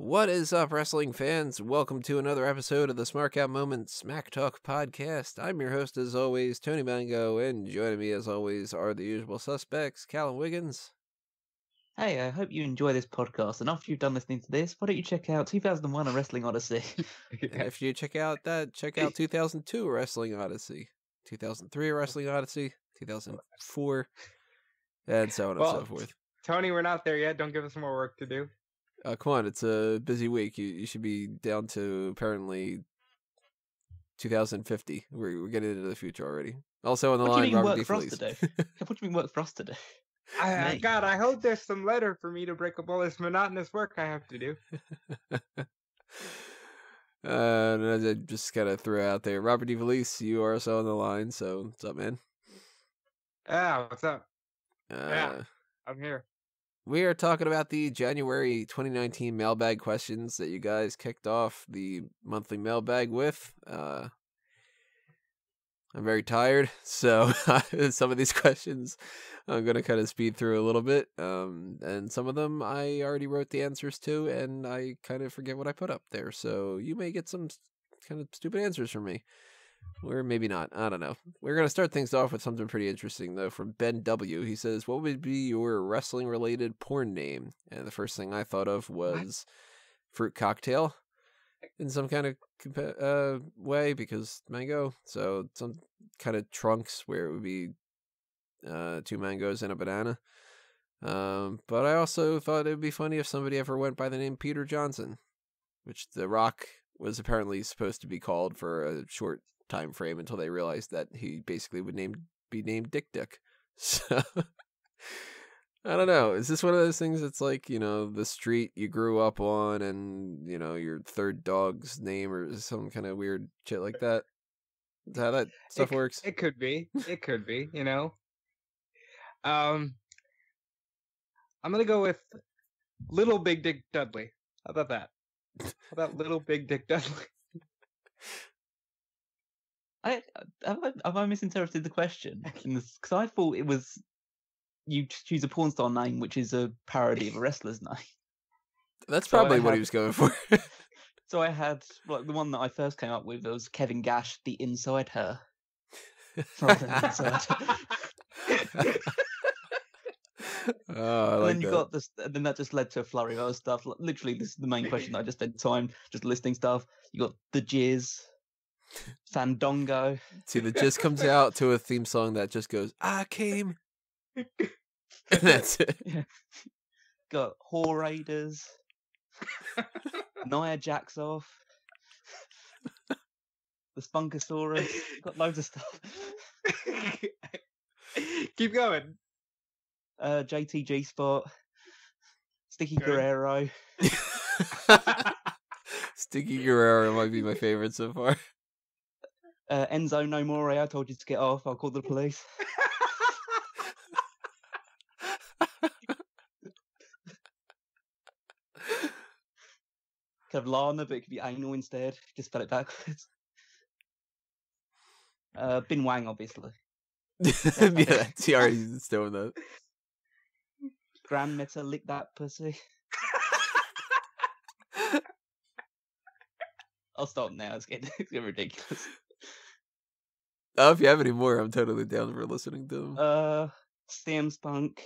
What is up, wrestling fans? Welcome to another episode of the Smark Out Moment Smack Talk podcast. I'm your host, as always, Tony Mango, and joining me, as always, are the usual suspects, Callum Wiggins. Hey, I hope you enjoy this podcast, and after you've done listening to this, why don't you check out 2001 A Wrestling Odyssey? And if you check out 2002 Wrestling Odyssey, 2003 Wrestling Odyssey, 2004, and so on and so forth. Tony, we're not there yet. Don't give us more work to do. Come on, it's a busy week. You should be down to apparently 2050. We're getting into the future already. Also on the line, Robert D. Felice. What do you mean work for us to do? God, I hope there's some letter for me to break up all this monotonous work I have to do. And I just gotta throw out there, Robert D. Felice, you are also on the line. So what's up, man? Yeah, what's up? Yeah, I'm here. We are talking about the January 2019 mailbag questions that you guys kicked off the monthly mailbag with. I'm very tired, so some of these questions I'm going to kind of speed through a little bit. And some of them I already wrote the answers to, and I kind of forget what I put up there. So you may get some kind of stupid answers from me. Or maybe not. I don't know. We're going to start things off with something pretty interesting, though, from Ben W. He says, what would be your wrestling-related porn name? And the first thing I thought of was Fruit Cocktail in some kind of way, because mango. So some kind of trunks where it would be 2 mangoes and a banana. But I also thought it would be funny if somebody ever went by the name Peter Johnson, which The Rock was apparently supposed to be called for a short time frame until they realized that he basically would be named Dick Dick. So I don't know. Is this one of those things that's like, the street you grew up on and, your third dog's name or some kind of weird shit like that? Is that how that stuff works? It could be. It could be, I'm going to go with Little Big Dick Dudley. How about that? How about Little Big Dick Dudley? Have I misinterpreted the question? Because I thought it was you choose a porn star name, which is a parody of a wrestler's name. That's probably what he was going for. So I had the one that I first came up with was Kevin Gash, the Inside Her. Rather than Inside. Oh, and then you got this. And then that just led to a flurry of other stuff. Literally, this is the main question that I just spent time just listing stuff. You got the Jizz. Fandango. See, the Jizz comes out to a theme song that just goes, I came. And that's it. Yeah. Got Whore Raiders. Nia Jax off. The Spunkosaurus. Got loads of stuff. Keep going. JTG Spot. Sticky Guerrero. Sticky Guerrero might be my favorite so far. Enzo No More, I told you to get off. I'll call the police. Could have Lana, but it could be anal instead. Just spell it backwards. Bin Wang, obviously. Yeah, he already doing that. Grand Meta, lick that pussy. I'll stop now. It's getting ridiculous. Oh, if you have any more, I'm totally down for listening to them. CM Spunk.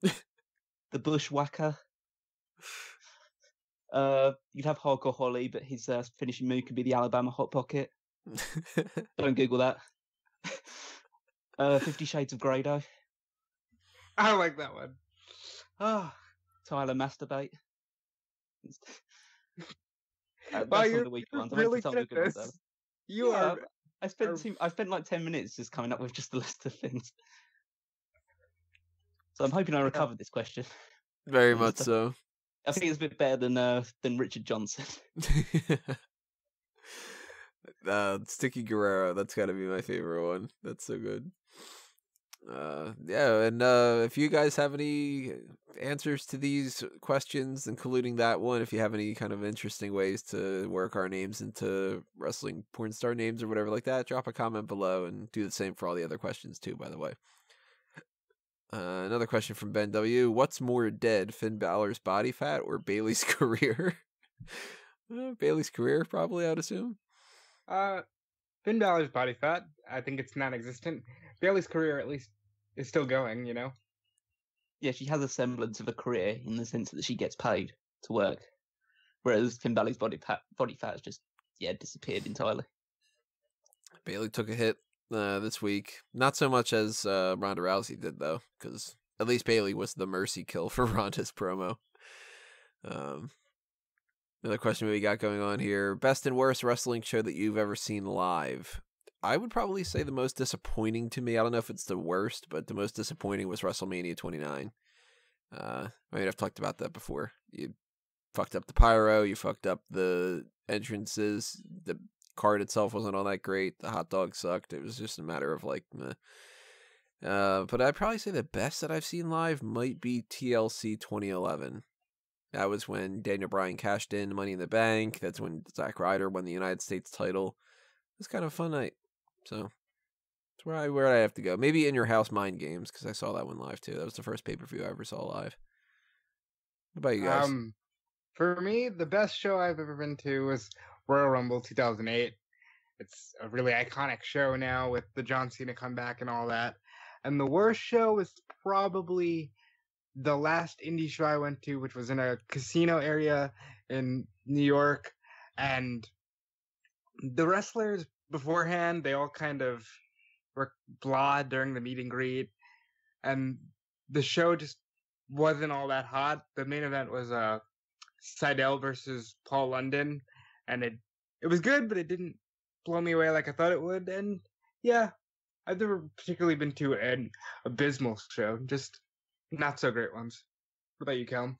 The Bushwhacker. You'd have Hardcore Holly, but his finishing move could be the Alabama Hot Pocket. Don't Google that. 50 Shades of Grey, though. I like that one. Tyler Masturbate. Wow, you're really good at this. You are. I spent like 10 minutes just coming up with just a list of things. So I'm hoping I recovered this question. Very much so. I think it's a bit better than Richard Johnson. Sticky Guerrero, that's got to be my favorite one. That's so good. Yeah, and if you guys have any answers to these questions, including that one, if you have any kind of interesting ways to work our names into wrestling porn star names or whatever like that, drop a comment below and do the same for all the other questions too, by the way. Another question from Ben W. What's more dead, Finn Balor's body fat or Bayley's career? Bailey's career, probably, I'd assume. Finn Balor's body fat, I think it's non-existent. Bailey's career, at least, is still going, you know? Yeah, she has a semblance of a career in the sense that she gets paid to work, whereas Finn Balor's body fat has just disappeared entirely. Bailey took a hit this week. Not so much as Ronda Rousey did, though, because at least Bailey was the mercy kill for Ronda's promo. Another question we got going on here. Best and worst wrestling show that you've ever seen live? I would probably say the most disappointing to me, I don't know if it's the worst, but the most disappointing was WrestleMania 29. I mean, I've talked about that before. You fucked up the pyro, you fucked up the entrances, the card itself wasn't all that great, the hot dog sucked, it was just a matter of like, meh. But I'd probably say the best that I've seen live might be TLC 2011. That was when Daniel Bryan cashed in Money in the Bank. That's when Zack Ryder won the United States title. It was kind of a fun night. So that's where I have to go. Maybe In Your House Mind Games, because I saw that one live too. That was the first pay-per-view I ever saw live. What about you guys? For me, the best show I've ever been to was Royal Rumble 2008. It's a really iconic show now with the John Cena comeback and all that. And the worst show was probably the last indie show I went to, which was in a casino area in New York. And the wrestlers beforehand, they all kind of were blah during the meet and greet. And the show just wasn't all that hot. The main event was Seidel versus Paul London. And it was good, but it didn't blow me away like I thought it would. And yeah, I've never particularly been to an abysmal show, just not so great ones. What about you, Callum?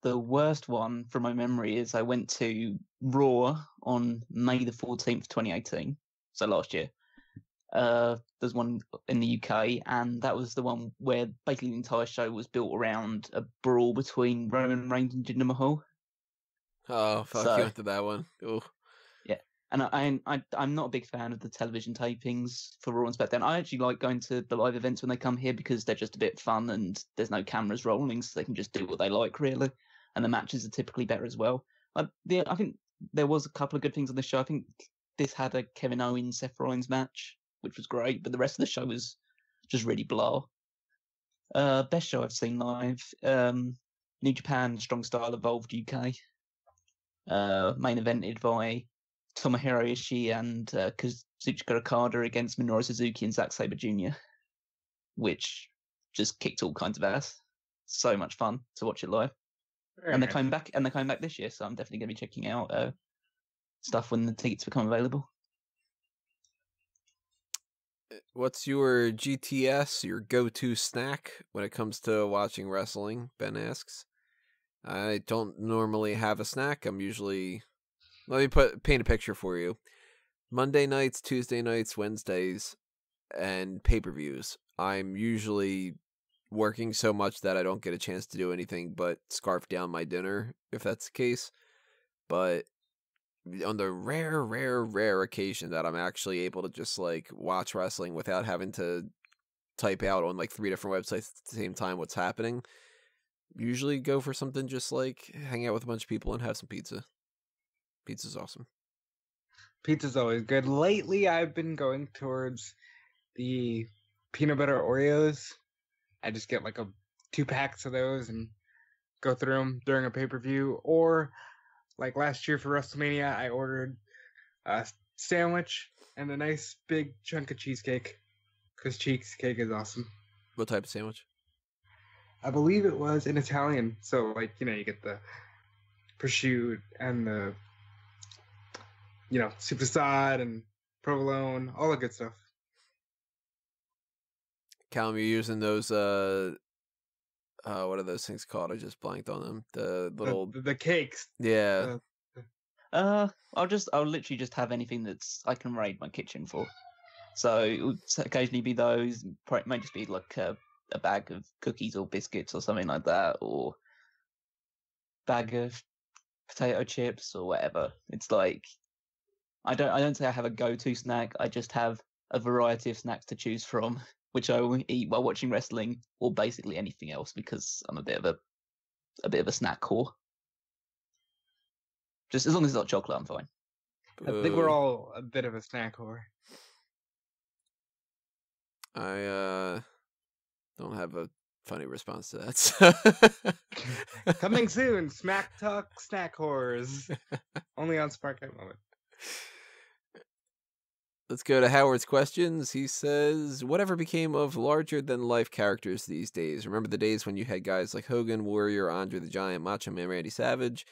The worst one from my memory is I went to Raw on May the 14th, 2018, so last year. There's one in the UK, and that was the one where basically the entire show was built around a brawl between Roman Reigns and Jinder Mahal. Oh, fuck, So- you went to that one. Ooh. And I'm not a big fan of the television tapings for Raw and SmackDown. I actually like going to the live events when they come here because they're just a bit fun and there's no cameras rolling, so they can just do what they like, really. And the matches are typically better as well. I think there was a couple of good things on the show. I think this had a Kevin Owens Seth Rollins match, which was great, but the rest of the show was just really blah. Best show I've seen live: New Japan Strong Style Evolved UK. Main evented by Tomohiro Ishii and Kazuchika Okada against Minoru Suzuki and Zack Sabre Jr., which just kicked all kinds of ass. So much fun to watch it live. And they're coming back this year, so I'm definitely going to be checking out stuff when the tickets become available. What's your GTS, your go-to snack when it comes to watching wrestling? Ben asks. I don't normally have a snack. I'm usually... Let me paint a picture for you. Monday nights, Tuesday nights, Wednesdays, and pay-per-views. I'm usually working so much that I don't get a chance to do anything but scarf down my dinner, if that's the case. But on the rare occasion that I'm actually able to just like watch wrestling without having to type out on like 3 different websites at the same time what's happening, usually go for something just like hang out with a bunch of people and have some pizza. Pizza's awesome. Pizza's always good. Lately, I've been going towards the peanut butter Oreos. I just get like 2 packs of those and go through them during a pay-per-view. Or like last year for WrestleMania, I ordered a sandwich and a nice big chunk of cheesecake because cheesecake is awesome. What type of sandwich? I believe it was in Italian. So like, you get the prosciutto and the supersad and provolone, all the good stuff. Callum, you're using those what are those things called? I just blanked on them. The little the cakes. Yeah. I'll literally just have anything that's I can raid my kitchen for. So it would occasionally be those. It might just be like a bag of cookies or biscuits or something like that, or bag of potato chips or whatever. It's like I don't say I have a go-to snack. I just have a variety of snacks to choose from, which I will eat while watching wrestling or basically anything else because I'm a bit of a snack whore. Just as long as it's not chocolate, I'm fine. I think we're all a bit of a snack whore. I don't have a funny response to that. So. Coming soon, Smack Talk Snack Whores. Only on Smark Out Moment. Let's go to Howard's questions. He says, whatever became of larger-than-life characters these days? Remember the days when you had guys like Hogan, Warrior, Andre the Giant, Macho Man, Randy Savage?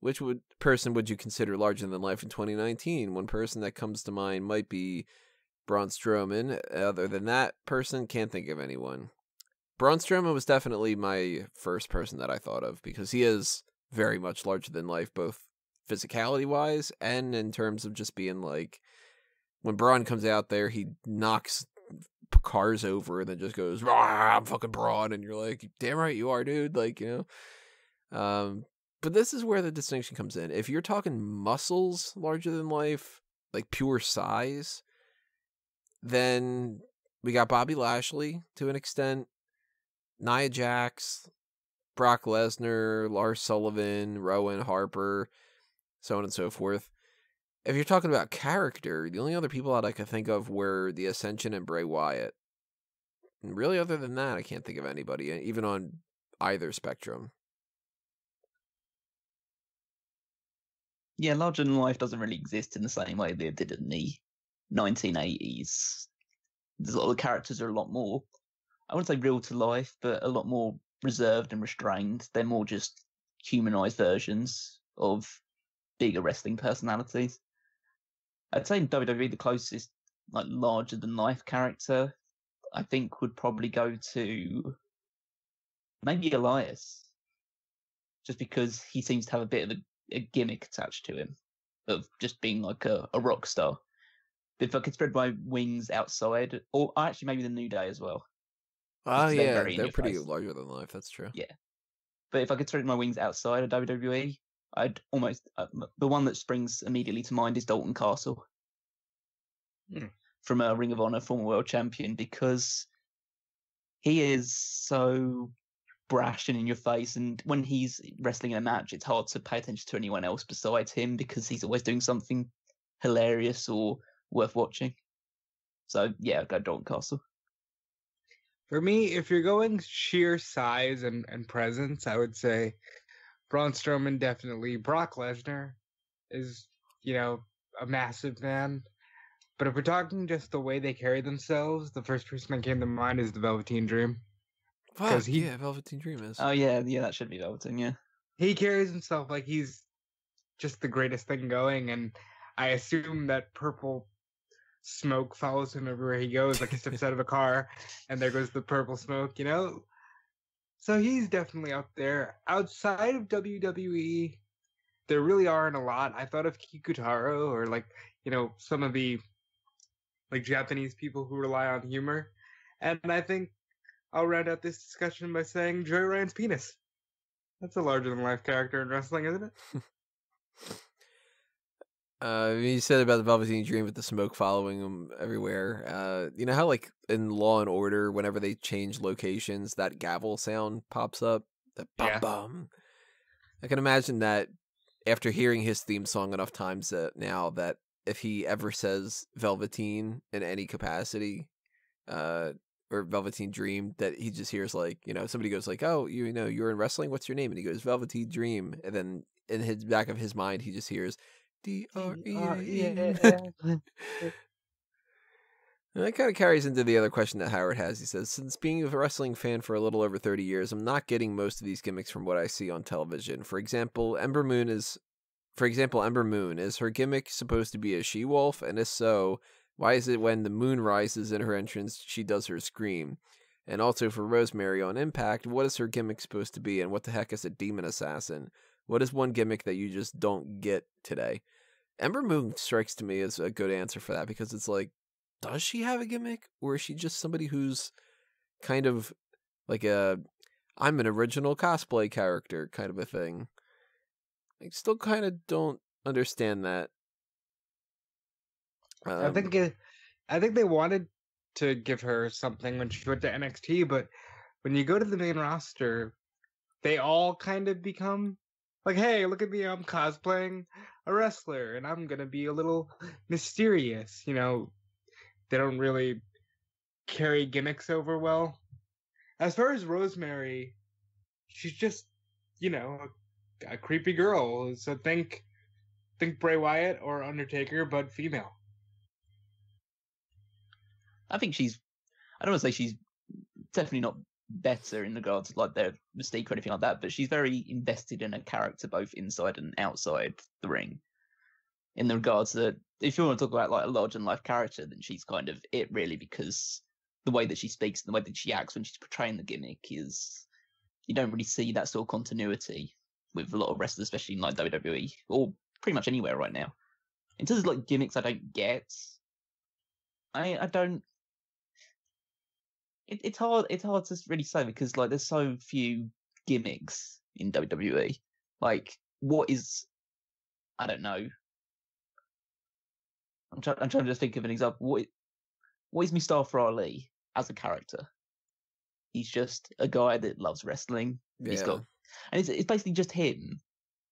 Which person would you consider larger-than-life in 2019? One person that comes to mind might be Braun Strowman. Other than that person, can't think of anyone. Braun Strowman was definitely my first person that I thought of because he is very much larger than life, both physicality-wise and in terms of just being like, when Braun comes out there, he knocks cars over and then just goes, I'm fucking Braun. And you're like, damn right you are, dude. Like, you know. But this is where the distinction comes in. If you're talking muscles larger than life, like pure size, then we got Bobby Lashley to an extent, Nia Jax, Brock Lesnar, Lars Sullivan, Rowan, Harper, so on and so forth. If you're talking about character, the only other people that I could think of were The Ascension and Bray Wyatt. And really, other than that, I can't think of anybody, even on either spectrum. Yeah, larger than life doesn't really exist in the same way they did in the 1980s. There's a lot of the characters are a lot more, I wouldn't say real to life, but a lot more reserved and restrained. They're more just humanized versions of bigger wrestling personalities. I'd say in WWE the closest like larger than life character I think would probably go to maybe Elias, just because he seems to have a bit of a gimmick attached to him of just being like a rock star. If I could spread my wings outside, or actually maybe the New Day as well. Oh yeah, very they're pretty in-your-face. larger than life. That's true. Yeah, but if I could spread my wings outside of WWE, I'd almost the one that springs immediately to mind is Dalton Castle from a Ring of Honor, former world champion, because he is so brash and in your face, and when he's wrestling in a match, it's hard to pay attention to anyone else besides him because he's always doing something hilarious or worth watching. So yeah, I'd go Dalton Castle. For me, if you're going sheer size and presence, I would say Braun Strowman definitely. Brock Lesnar is, a massive man. But if we're talking just the way they carry themselves, the first person that came to mind is the Velveteen Dream. Fuck, yeah, Velveteen Dream is. Oh yeah, that should be Velveteen, yeah. He carries himself like he's just the greatest thing going, and I assume that purple smoke follows him everywhere he goes, like he steps out of a car and there goes the purple smoke, So he's definitely up there. Outside of WWE, there really aren't a lot. I thought of Kikutaro or some of the Japanese people who rely on humor. And I think I'll round out this discussion by saying Joey Ryan's penis. That's a larger than life character in wrestling, isn't it? You said about the Velveteen Dream with the smoke following him everywhere. You know how like in Law and Order, whenever they change locations, that gavel sound pops up? The bum bum. I can imagine that after hearing his theme song enough times that if he ever says Velveteen in any capacity, or Velveteen Dream, that he just hears somebody goes like, oh, you're in wrestling, what's your name? And he goes, Velveteen Dream. And then in his back of his mind, he just hears D-R-E-A-N. And that kind of carries into the other question that Howard has. He says, since being a wrestling fan for a little over 30 years, I'm not getting most of these gimmicks from what I see on television. For example, Ember Moon, is her gimmick supposed to be a she-wolf? And if so, why is it when the moon rises in her entrance, she does her scream? And also for Rosemary on Impact, what is her gimmick supposed to be? And what the heck is a demon assassin? What is one gimmick that you just don't get today? Ember Moon strikes to me as a good answer for that, because it's like, does she have a gimmick? Or is she just somebody who's kind of like I'm an original cosplay character kind of a thing? I still kind of don't understand that. I think they wanted to give her something when she went to NXT, but when you go to the main roster, they all kind of become Like, hey, look at me, I'm cosplaying a wrestler, and I'm gonna be a little mysterious. You know, they don't really carry gimmicks over well. As far as Rosemary, she's just, you know, a creepy girl. So think Bray Wyatt or Undertaker, but female. I think I don't want to say she's definitely not better in regards to like their mystique or anything like that, but she's very invested in a character both inside and outside the ring. In the regards that if you want to talk about like a larger than life character, then she's kind of it really, because the way that she speaks and the way that she acts when she's portraying the gimmick is you don't really see that sort of continuity with a lot of wrestlers, especially in like WWE or pretty much anywhere right now. In terms of like gimmicks, I don't get. I don't. It's hard. It's hard to really say because like there's so few gimmicks in WWE. Like what is? I don't know. I'm trying to just think of an example. What is Mustafa Ali as a character? He's just a guy that loves wrestling. He's Yeah. got, and it's basically just him,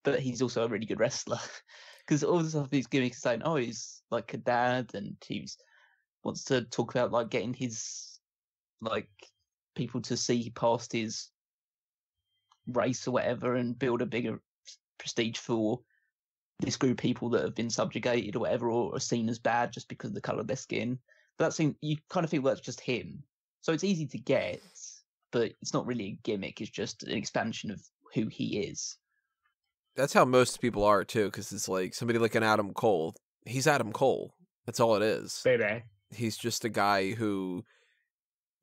but he's also a really good wrestler. Because all the stuff these gimmicks are saying, oh, he's like a dad, and he wants to talk about like getting his like people to see past his race or whatever, and build a bigger prestige for this group of people that have been subjugated or whatever, or are seen as bad just because of the color of their skin. But that seems you kind of feel that's just him, so it's easy to get, but it's not really a gimmick. It's just an expansion of who he is. That's how most people are too, because it's like somebody like an Adam Cole. He's Adam Cole. That's all it is. Baby. He's just a guy who,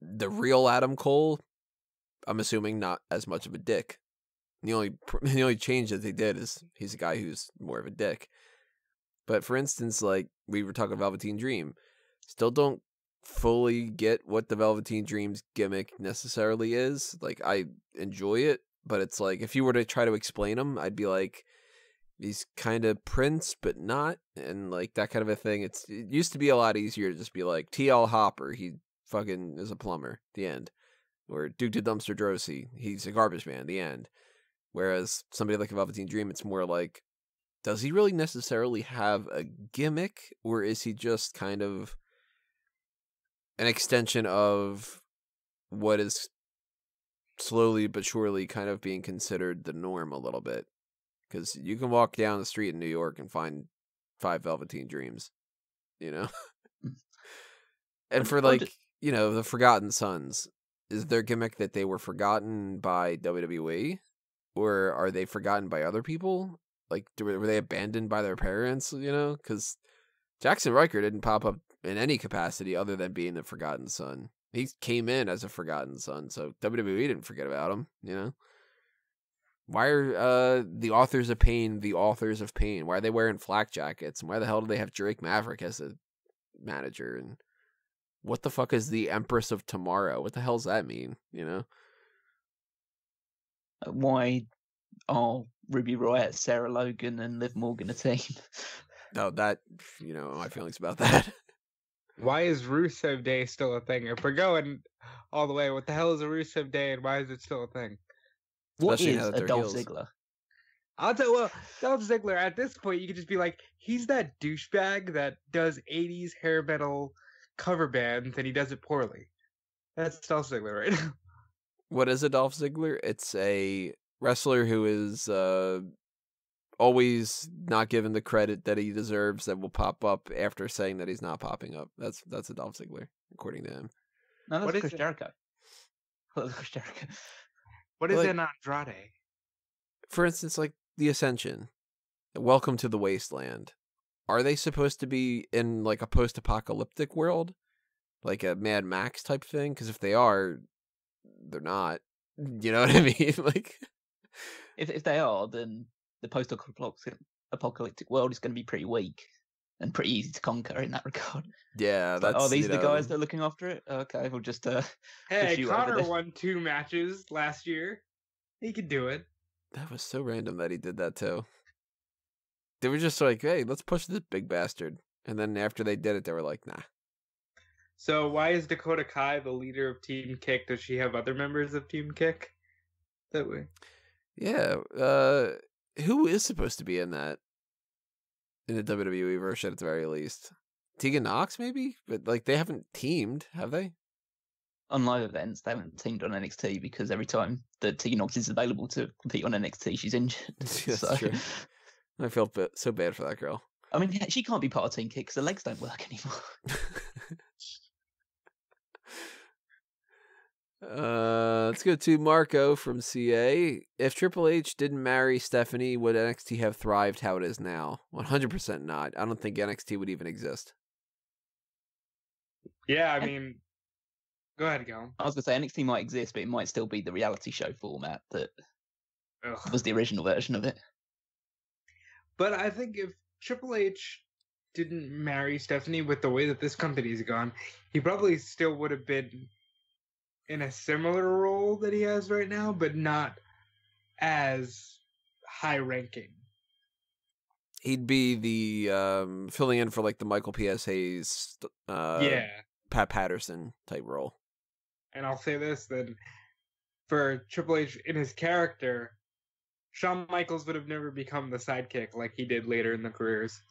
the real Adam Cole, I'm assuming not as much of a dick. The only change that they did is he's a guy who's more of a dick. But for instance, like we were talking Velveteen Dream, still don't fully get what the Velveteen Dream's gimmick necessarily is. Like I enjoy it, but it's like if you were to try to explain him, I'd be like, he's kind of Prince, but not, and like that kind of a thing. It used to be a lot easier to just be like TL Hopper, he fucking is a plumber, the end. Or Duke the Dumpster Drosy, he's a garbage man, the end. Whereas somebody like a Velveteen Dream, it's more like, does he really necessarily have a gimmick, or is he just kind of an extension of what is slowly but surely kind of being considered the norm a little bit? Because you can walk down the street in New York and find 5 Velveteen Dreams, you know? And for like, you know, the Forgotten Sons, is their gimmick that they were forgotten by WWE? Or are they forgotten by other people? Like, were they abandoned by their parents, you know? Because Jackson Riker didn't pop up in any capacity other than being the Forgotten Son. He came in as a Forgotten Son, so WWE didn't forget about him, you know? Why are the Authors of Pain the Authors of Pain? Why are they wearing flak jackets? And why the hell do they have Drake Maverick as a manager? And what the fuck is the Empress of Tomorrow? What the hell does that mean, you know? Why are Ruby Riott, Sarah Logan, and Liv Morgan a team? No, that, you know, my feelings about that. Why is Rusev Day still a thing? If we're going all the way, what the hell is a Rusev Day, and why is it still a thing? What Especially now is that a they're Dolph heels. Ziggler? I'll tell you, well, Dolph Ziggler, at this point, you could just be like, he's that douchebag that does 80s hair metal cover bands, and he does it poorly. That's Dolph Ziggler right now. What is a Dolph Ziggler? It's a wrestler who is always not given the credit that he deserves, that will pop up after saying that he's not popping up. That's a Dolph Ziggler, according to him. No, What that's is Chris it? Jericho. That's Chris Jericho. What is Like- an Andrade? For instance, like the Ascension, Welcome to the Wasteland. Are they supposed to be in like a post-apocalyptic world? Like a Mad Max type thing? Because if they are, they're not. You know what I mean? Like, If they are, then the post-apocalyptic world is going to be pretty weak and pretty easy to conquer in that regard. yeah, It's that's, like, oh, these you are the guys know, that are looking after it? Okay, we'll just Hey, push you over Connor there. won 2 matches last year. He could do it. that was so random that he did that too. They were just like, hey, let's push this big bastard. And then after they did it, they were like, nah. So why is Dakota Kai the leader of Team Kick? Does she have other members of Team Kick? That way. Yeah, who is supposed to be in that in the WWE version at the very least? Tegan Knox, maybe, but like they haven't teamed, have they? On live events, they haven't teamed on NXT because every time that Tegan Knox is available to compete on NXT, she's injured. That's true. I feel so bad for that girl. I mean, she can't be part of Team Kick because her legs don't work anymore. Let's go to Marco from CA. If Triple H didn't marry Stephanie, would NXT have thrived how it is now? 100% not. I don't think NXT would even exist. Yeah, I mean, go ahead, go. I was going to say NXT might exist, but it might still be the reality show format that Ugh. was the original version of it. But I think if Triple H didn't marry Stephanie with the way that this company's gone, he probably still would have been in a similar role that he has right now, but not as high ranking. He'd be the filling in for like the Michael P.S. Hayes, Pat Patterson type role. And I'll say this, that for Triple H in his character, Shawn Michaels would have never become the sidekick like he did later in the careers.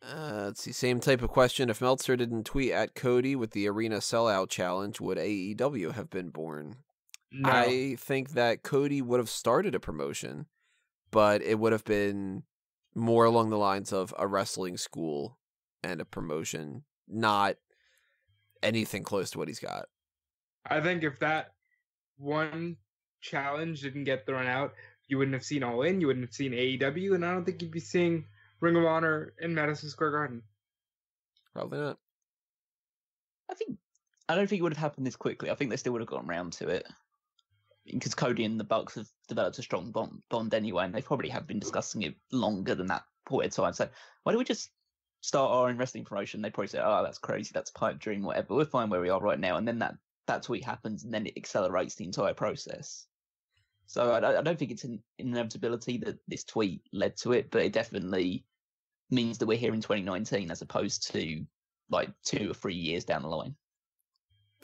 Let's see, same type of question. If Meltzer didn't tweet at Cody with the Arena Sellout Challenge, would AEW have been born? No. I think that Cody would have started a promotion, but it would have been more along the lines of a wrestling school and a promotion, not anything close to what he's got. I think if that one challenge didn't get thrown out, you wouldn't have seen All In, you wouldn't have seen AEW, and I don't think you'd be seeing Ring of Honor in Madison Square Garden. Probably not. I don't think it would have happened this quickly. I think they still would have gotten around to it. Because Cody and the Bucks have developed a strong bond anyway, and they probably have been discussing it longer than that point in time. So why don't we just start our own wrestling promotion? They probably say, oh, that's crazy, that's a pipe dream, whatever. We're fine where we are right now. And then that tweet happens, and then it accelerates the entire process. So I don't think it's an inevitability that this tweet led to it, but it definitely means that we're here in 2019 as opposed to like 2 or 3 years down the line.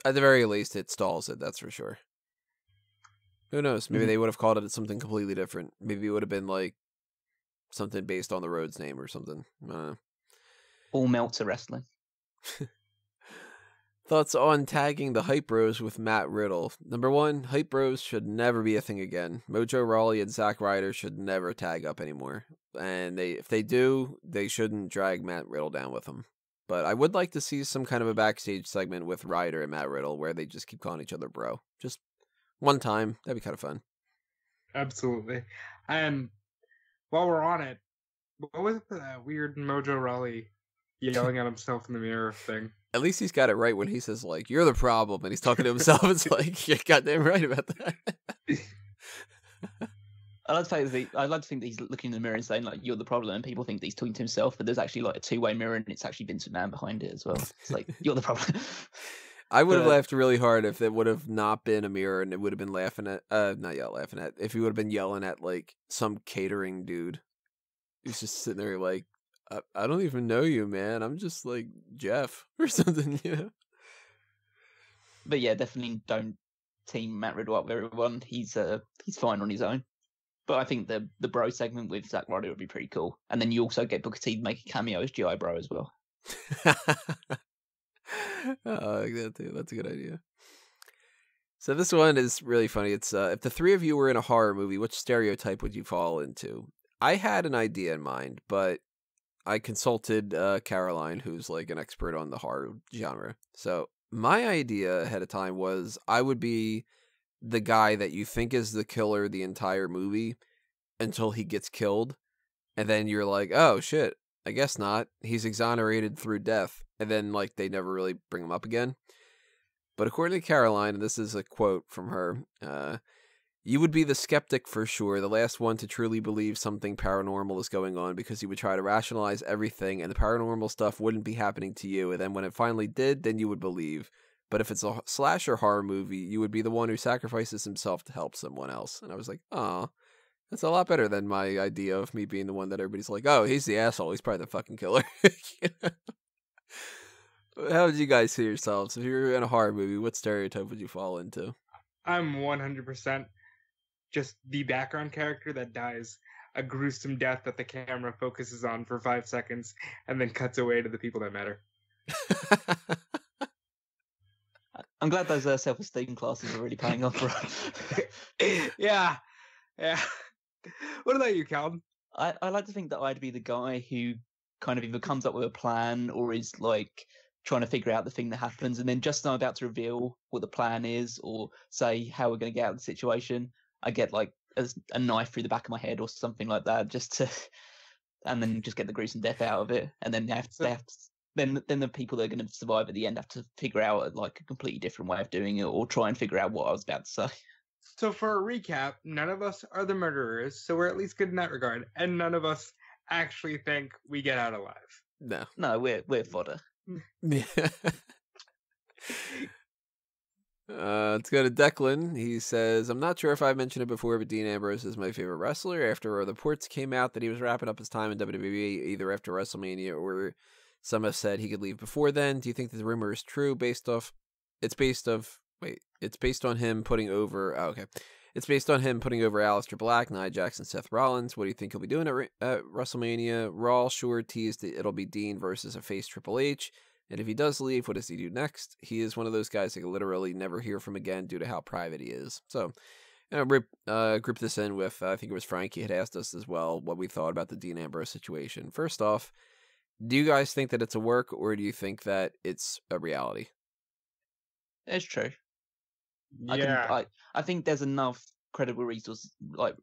At the very least, it stalls it, that's for sure. Who knows? Maybe they would have called it something completely different. Maybe it would have been like something based on the road's name or something. I don't know. All Meltzer wrestling. Thoughts on tagging the Hype Bros with Matt Riddle? Number one, Hype Bros should never be a thing again. Mojo Rawley and Zack Ryder should never tag up anymore. And if they do, they shouldn't drag Matt Riddle down with them. But I would like to see some kind of a backstage segment with Ryder and Matt Riddle where they just keep calling each other bro. Just one time. That'd be kind of fun. Absolutely. And while we're on it, what was that weird Mojo Rawley yelling at himself in the mirror thing? At least he's got it right when he says, like, you're the problem, and he's talking to himself. It's like, you're goddamn right about that. I'd like to think that he's looking in the mirror and saying, like, you're the problem, and people think that he's talking to himself, but there's actually, like, a two-way mirror, and it's actually Vince McMahon behind it as well. It's like, you're the problem. I would have laughed really hard if it would have not been a mirror, and it would have been laughing at, if he would have been yelling at, like, some catering dude. He's just sitting there, like, I don't even know you, man. I'm just like Jeff or something, you know. But yeah, definitely don't team Matt Riddle up with everyone. He's fine on his own. But I think the bro segment with Zack Ryder would be pretty cool. And then you also get Booker T make a cameo as GI Bro as well. I like that too. That's a good idea. So this one is really funny. It's if the three of you were in a horror movie, which stereotype would you fall into? I had an idea in mind, but I consulted Caroline, who's like an expert on the horror genre. So my idea ahead of time was I would be the guy that you think is the killer the entire movie until he gets killed. And then you're like, oh shit, I guess not. He's exonerated through death. And then like they never really bring him up again. But according to Caroline, and this is a quote from her, you would be the skeptic for sure, the last one to truly believe something paranormal is going on because you would try to rationalize everything and the paranormal stuff wouldn't be happening to you. And then when it finally did, then you would believe. But if it's a slasher horror movie, you would be the one who sacrifices himself to help someone else. And I was like, oh, that's a lot better than my idea of me being the one that everybody's like, oh, he's the asshole. He's probably the fucking killer. You know? How would you guys see yourselves? If you were in a horror movie, what stereotype would you fall into? I'm 100% just the background character that dies a gruesome death that the camera focuses on for 5 seconds and then cuts away to the people that matter. I'm glad those self-esteem classes are really paying off for us. Yeah. What about you, Calvin? I like to think that I'd be the guy who kind of either comes up with a plan or is like trying to figure out the thing that happens, and then just as I'm about to reveal what the plan is or say how we're going to get out of the situation, I get like a knife through the back of my head or something like that, just to, and then just get the gruesome death out of it, and then then the people that are going to survive at the end have to figure out like a completely different way of doing it or try and figure out what I was about to say. So for a recap, none of us are the murderers, so we're at least good in that regard, and none of us actually think we get out alive. No, we're fodder. Yeah. Let's go to Declan. He says, I'm not sure if I've mentioned it before, but Dean Ambrose is my favorite wrestler. After reports came out that he was wrapping up his time in WWE either after WrestleMania or some have said he could leave before then. Do you think the rumor is true it's based on him putting over It's based on him putting over Aleister Black, Nia Jax, and Seth Rollins. What do you think he'll be doing at WrestleMania? Raw sure teased that it'll be Dean versus a face Triple H. And if he does leave, what does he do next? He is one of those guys that can literally never hear from again due to how private he is. So, group this in with, I think it was Frankie had asked us as well what we thought about the Dean Ambrose situation. First off, do you guys think that it's a work, or do you think that it's a reality? It's true. Yeah. I think there's enough credible resources, like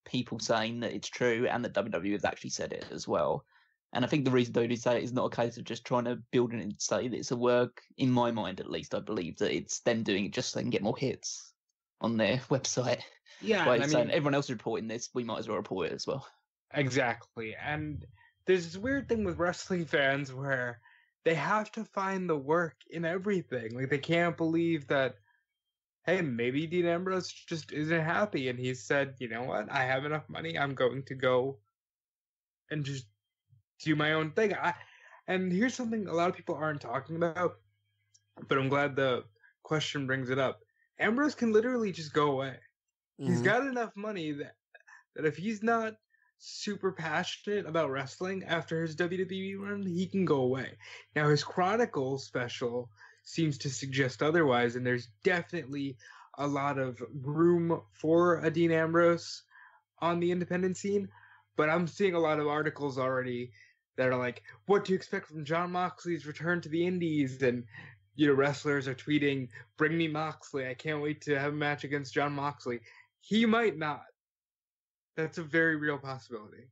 people saying that it's true and that WWE has actually said it as well. And I think the reason WWE say it is not a case of just trying to build it and say that it's a work. In my mind, at least, I believe that it's them doing it just so they can get more hits on their website. Yeah, By saying everyone else is reporting this, we might as well report it as well. Exactly. And there's this weird thing with wrestling fans where they have to find the work in everything. Like, they can't believe that, hey, maybe Dean Ambrose just isn't happy, and he said, you know what, I have enough money, I'm going to go and just do my own thing. And here's something a lot of people aren't talking about, but I'm glad the question brings it up. Ambrose can literally just go away. Mm-hmm. He's got enough money that if he's not super passionate about wrestling after his WWE run, he can go away. Now, his Chronicle special seems to suggest otherwise, and there's definitely a lot of room for a Dean Ambrose on the independent scene, but I'm seeing a lot of articles already that are like, what do you expect from Jon Moxley's return to the indies? And, you know, wrestlers are tweeting, bring me Moxley, I can't wait to have a match against Jon Moxley. He might not. That's a very real possibility.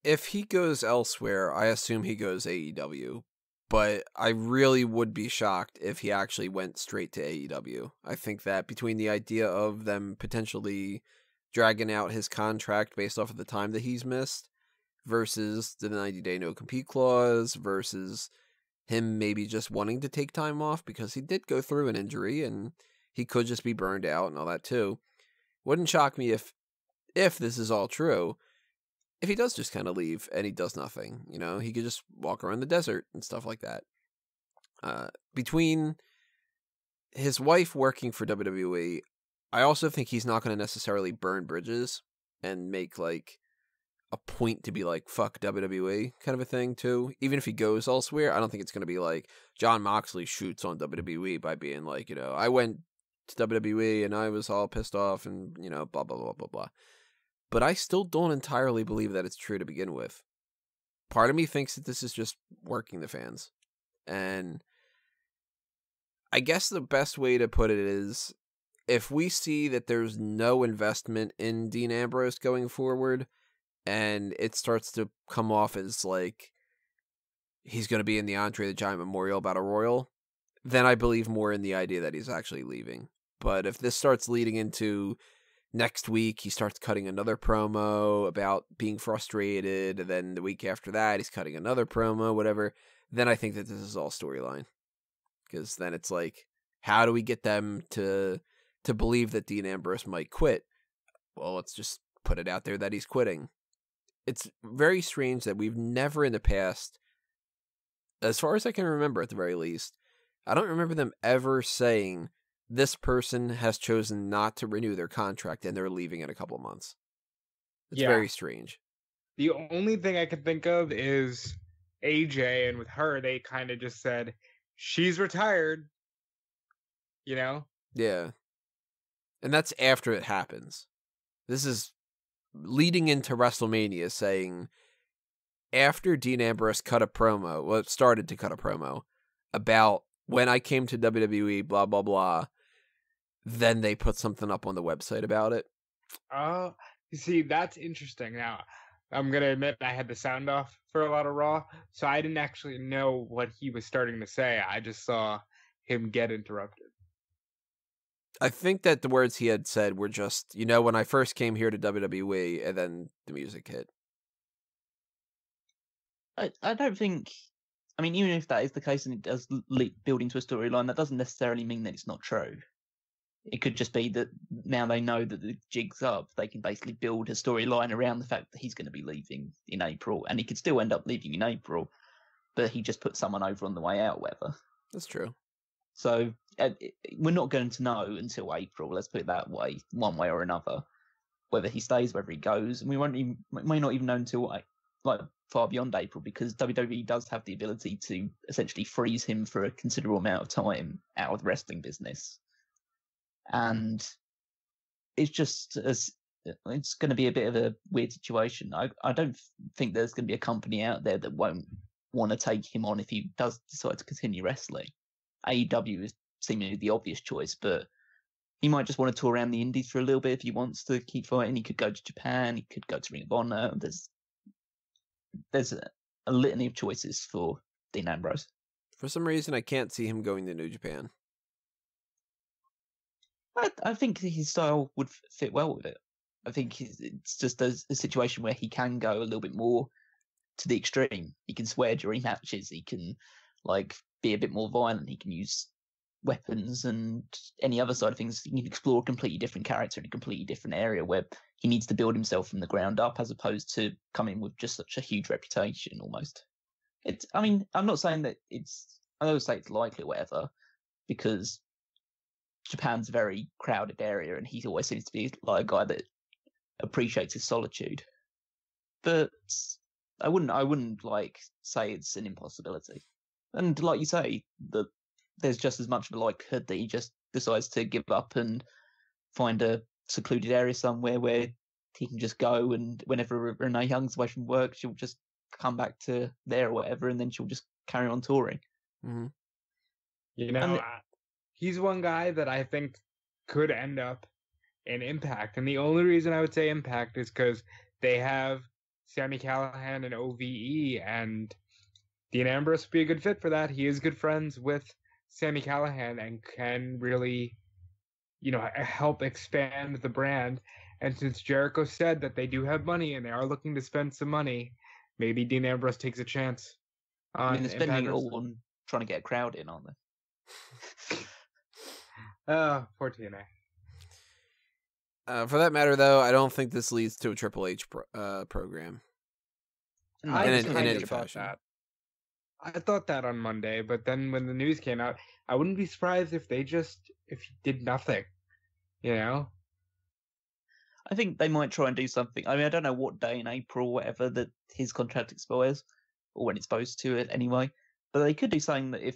If he goes elsewhere, I assume he goes AEW. But I really would be shocked if he actually went straight to AEW. I think that between the idea of them potentially dragging out his contract based off of the time that he's missed versus the 90-day no-compete clause versus him maybe just wanting to take time off because he did go through an injury and he could just be burned out and all that too. Wouldn't shock me if this is all true, if he does just kind of leave and he does nothing. You know, he could just walk around the desert and stuff like that. Between his wife working for WWE, I also think he's not going to necessarily burn bridges and make like a point to be like, fuck WWE kind of a thing too. Even if he goes elsewhere, I don't think it's going to be like Jon Moxley shoots on WWE by being like, you know, I went to WWE and I was all pissed off and, you know, blah, blah, blah, blah, blah. But I still don't entirely believe that it's true to begin with. Part of me thinks that this is just working the fans. And I guess the best way to put it is, if we see that there's no investment in Dean Ambrose going forward, and it starts to come off as like he's going to be in the Andre the Giant Memorial Battle Royal, then I believe more in the idea that he's actually leaving. But if this starts leading into next week, he starts cutting another promo about being frustrated, and then the week after that, he's cutting another promo, whatever, then I think that this is all storyline. Because then it's like, how do we get them to believe that Dean Ambrose might quit? Well, let's just put it out there that he's quitting. It's very strange that we've never in the past, as far as I can remember at the very least, I don't remember them ever saying this person has chosen not to renew their contract and they're leaving in a couple of months. It's very strange. The only thing I could think of is AJ, and with her, they kind of just said, she's retired, you know? Yeah. And that's after it happens. This is leading into WrestleMania saying, after Dean Ambrose started to cut a promo about when I came to WWE, blah, blah, blah, then they put something up on the website about it. Oh, you see, that's interesting. Now, I'm going to admit I had the sound off for a lot of Raw, so I didn't actually know what he was starting to say. I just saw him get interrupted. I think that the words he had said were just, when I first came here to WWE, and then the music hit. I don't think. I mean, even if that is the case and it does build into a storyline, that doesn't necessarily mean that it's not true. It could just be that now they know that the jig's up, they can basically build a storyline around the fact that he's going to be leaving in April, and he could still end up leaving in April, but he just put someone over on the way out, whatever. That's true. So we're not going to know until April, let's put it that way, one way or another, whether he stays, whether he goes, and we may not even know until like far beyond April, because WWE does have the ability to essentially freeze him for a considerable amount of time out of the wrestling business. And it's just it's going to be a bit of a weird situation. I don't think there's going to be a company out there that won't want to take him on if he does decide to continue wrestling. AEW is seemingly the obvious choice, but he might just want to tour around the indies for a little bit if he wants to keep fighting. He could go to Japan. He could go to Ring of Honor. There's a litany of choices for Dean Ambrose. For some reason, I can't see him going to New Japan. I think his style would fit well with it. I think it's just a situation where he can go a little bit more to the extreme. He can swear during matches. He can be a bit more violent. He can use weapons and any other side of things. He can explore a completely different character in a completely different area where he needs to build himself from the ground up, as opposed to coming with just such a huge reputation almost. I'm not saying that I don't say it's likely or whatever, because Japan's a very crowded area and he always seems to be like a guy that appreciates his solitude. But I wouldn't say it's an impossibility. And like you say, that there's just as much of a likelihood that he just decides to give up and find a secluded area somewhere where he can just go, and whenever Renee Young's away from work, she'll just come back to there or whatever, and then she'll just carry on touring. Mm-hmm. He's one guy that I think could end up in Impact. And the only reason I would say Impact is because they have Sami Callihan and OVE, and Dean Ambrose would be a good fit for that. He is good friends with Sami Callihan and can really, help expand the brand. And since Jericho said that they do have money and they are looking to spend some money, maybe Dean Ambrose takes a chance. They're spending it all on trying to get a crowd in, aren't they? Poor TNA. For that matter, though, I don't think this leads to a Triple H program. I in any fashion. That. I thought that on Monday, but then when the news came out, I wouldn't be surprised if he did nothing. I think they might try and do something. I mean, I don't know what day in April, whatever, that his contract expires, or when it's supposed to anyway. But they could do something that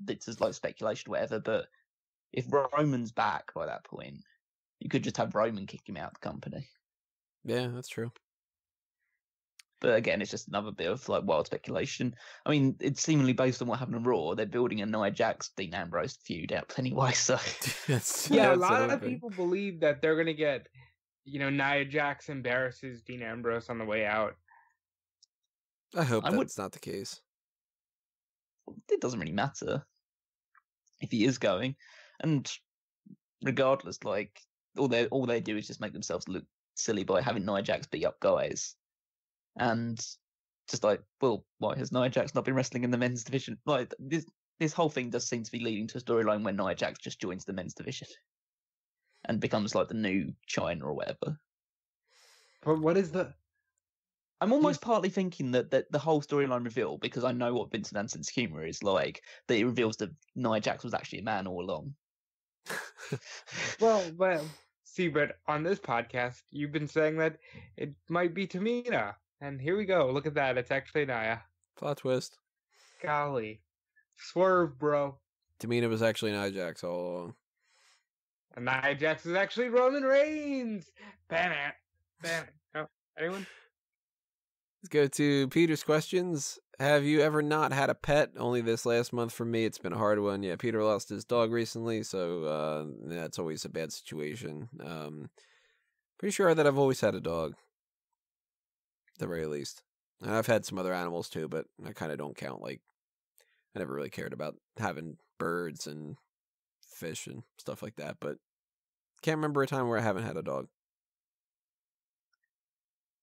this is like speculation or whatever, but if Roman's back by that point, you could just have Roman kick him out of the company. Yeah, that's true. But again, it's just another bit of wild speculation. I mean, it's seemingly based on what happened on Raw. They're building a Nia Jax Dean Ambrose feud out anyway, so a lot of people believe that they're gonna get, Nia Jax embarrasses Dean Ambrose on the way out. I hope that's not the case. It doesn't really matter if he is going, and regardless, all they do is just make themselves look silly by having Nia Jax beat up guys. And just why has Nia Jax not been wrestling in the men's division? This whole thing does seem to be leading to a storyline where Nia Jax just joins the men's division and becomes the new China or whatever. But what is the I'm almost partly thinking that the whole storyline reveal, because I know what Vincent Anson's humor is like, that it reveals that Nia Jax was actually a man all along. Well, see, but on this podcast, you've been saying that it might be Tamina, and here we go. Look at that. It's actually Nia. Plot twist. Golly, swerve, bro. Tamina was actually Nia Jax all along. And Nia Jax is actually Roman Reigns. Ban it. Oh, anyone? Let's go to Peter's questions. Have you ever not had a pet? Only this last month for me. It's been a hard one. Yeah, Peter lost his dog recently, so that's always a bad situation. Pretty sure that I've always had a dog, at the very least. And I've had some other animals too, but I kind of don't count. Like, I never really cared about having birds and fish and stuff like that, but can't remember a time where I haven't had a dog.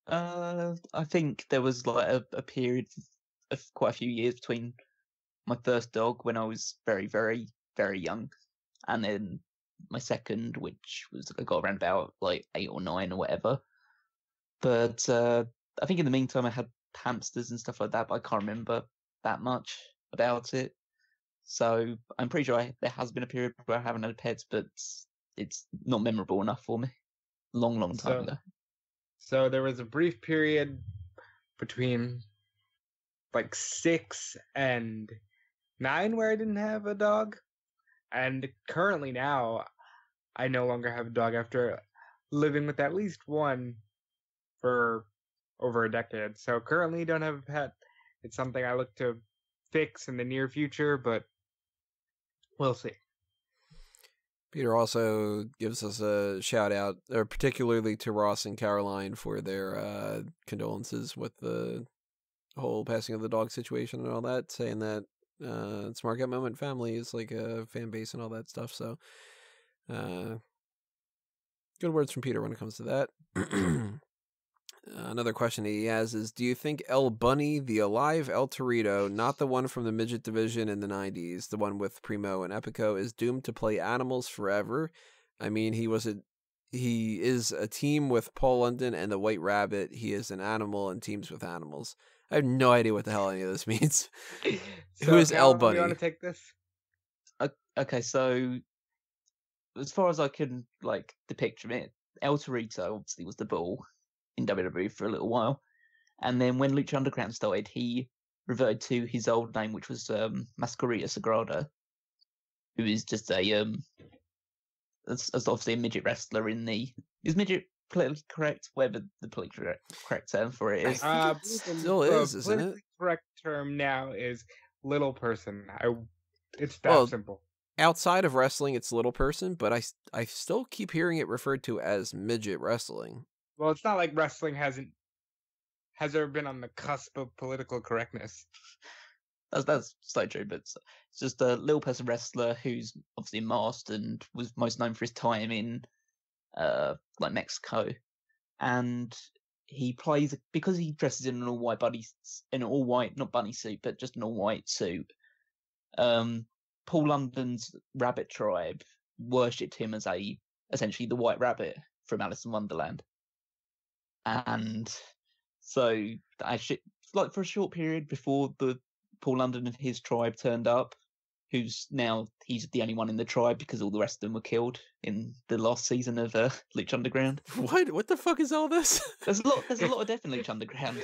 I think there was like a period of quite a few years between my first dog when I was very, very, very young, and then my second, which was I got around about like 8 or 9 or whatever. But I think in the meantime I had hamsters and stuff like that, but I can't remember that much about it. So I'm pretty sure there has been a period where I haven't had pets, but it's not memorable enough for me. Long time ago. So there was a brief period between like 6 and 9 where I didn't have a dog. And currently now, I no longer have a dog after living with at least one for over a decade. So currently don't have a pet. It's something I look to fix in the near future, but we'll see. Peter also gives us a shout out, particularly to Ross and Caroline for their condolences with the whole passing of the dog situation and all that, saying that Smark Out Moment family is like a fan base and all that stuff. So, good words from Peter when it comes to that. Another question he has is, do you think El Bunny, the alive El Torito, not the one from the midget division in the 90s, the one with Primo and Epico, is doomed to play animals forever? I mean, he is a team with Paul London and the White Rabbit. He is an animal and teams with animals. I have no idea what the hell any of this means. Who is El Bunny? You want to take this? Okay, so as far as I can like depict it, El Torito obviously was the bull in WWE for a little while, and then when Lucha Underground started, he reverted to his old name, which was Mascarita Sagrada, who is just as obviously a midget wrestler in the... Is midget politically correct? Whatever the politically correct term for it is. Still is, isn't it? The correct term now is little person. It's that simple. Outside of wrestling, it's little person, but I still keep hearing it referred to as midget wrestling. Well, it's not like wrestling has ever been on the cusp of political correctness. That's so true, but it's just a little person wrestler who's obviously masked and was most known for his time in like Mexico, and he plays because he dresses in an all white not bunny suit, but just an all white suit. Paul London's Rabbit Tribe worshipped him as essentially the White Rabbit from Alice in Wonderland. And so like for a short period before the Paul London and his tribe turned up, he's the only one in the tribe because all the rest of them were killed in the last season of Lucha Underground. What the fuck is all this? There's a lot of death in Lucha Underground.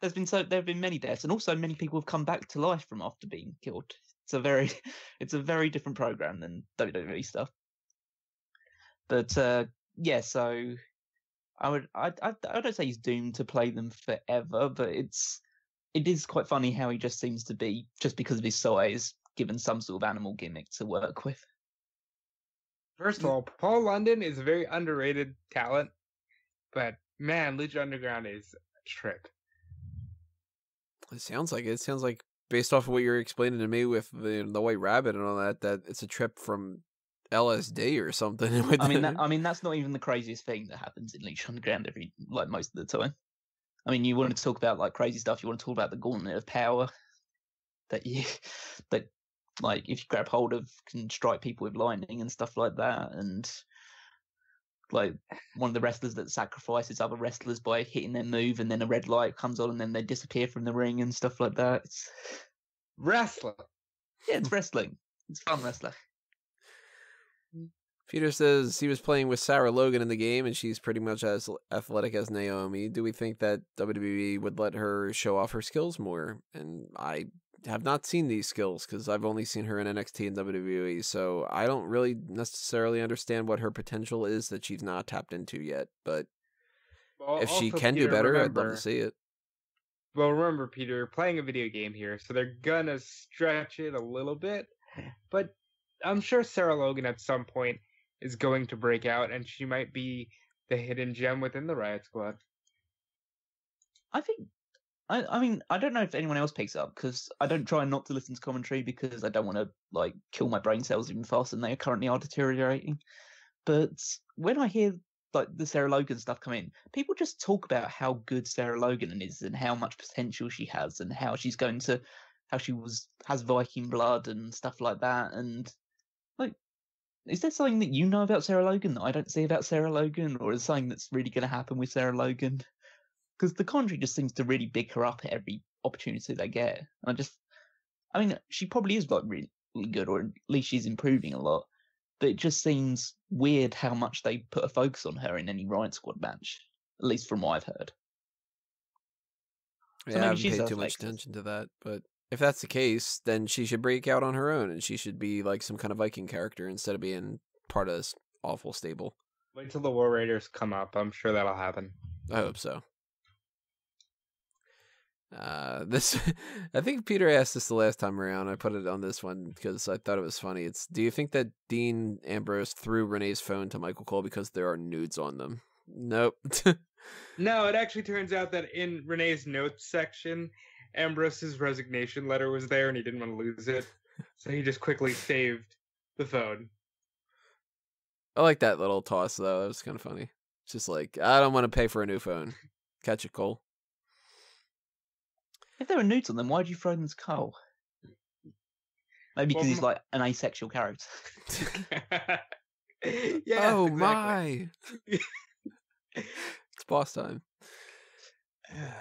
There have been many deaths, and also many people have come back to life from after being killed. It's a very different program than WWE stuff. But yeah, so I don't say he's doomed to play them forever, but it is quite funny how he just seems to be, just because of his size, given some sort of animal gimmick to work with. First of all, Paul London is a very underrated talent, but man, Lucha Underground is a trip. It sounds like based off of what you're explaining to me with the White Rabbit and all that it's a trip from LSD or something. I mean that's not even the craziest thing that happens in Lucha Underground most of the time. I mean, you want to talk about like crazy stuff. You want to talk about the gauntlet of power that like if you grab hold of can strike people with lightning and stuff like that. And like one of the wrestlers that sacrifices other wrestlers by hitting their move, and then a red light comes on, and then they disappear from the ring and stuff like that. Wrestling. Yeah, it's wrestling. It's fun wrestling. Peter says he was playing with Sarah Logan in the game, and she's pretty much as athletic as Naomi. Do we think that WWE would let her show off her skills more? And I have not seen these skills because I've only seen her in NXT and WWE, so I don't really necessarily understand what her potential is that she's not tapped into yet. But Well, if she also, can do Peter, better, I'd love remember, to see it. Well, remember, Peter, you're playing a video game here, so they're gonna stretch it a little bit. But I'm sure Sarah Logan at some point is going to break out, and she might be the hidden gem within the Riot Squad. I think. I mean, I don't know if anyone else picks up because I don't try not to listen to commentary because I don't want to like kill my brain cells even faster than they currently are deteriorating. But when I hear like the Sarah Logan stuff come in, people just talk about how good Sarah Logan is and how much potential she has and how she's going to, how she has Viking blood and stuff like that. And like, is there something that you know about Sarah Logan that I don't see about Sarah Logan, or is something that's really going to happen with Sarah Logan? Because the commentary just seems to really big her up at every opportunity they get. And I mean, she probably is like really, really good, or at least she's improving a lot. But it just seems weird how much they put a focus on her in any Riot Squad match, at least from what I've heard. Yeah, So I maybe haven't she's paid a too much Lexus. attention to that, but if that's the case, then she should break out on her own, and she should be like some kind of Viking character instead of being part of this awful stable. Wait till the War Raiders come up. I'm sure that'll happen. I hope so. This, I think Peter asked this the last time around. I put it on this one because I thought it was funny. It's, do you think that Dean Ambrose threw Renee's phone to Michael Cole because there are nudes on them? Nope. No, it actually turns out that in Renee's notes section, Ambrose's resignation letter was there and he didn't want to lose it. So he just quickly saved the phone. I like that little toss, though. That was kind of funny. It's just like, I don't want to pay for a new phone. Catch it, Cole. If there were nudes on them, why'd you throw them to Cole? Maybe because Well, he's like an asexual character. Yeah. Oh, exactly. my. It's boss time.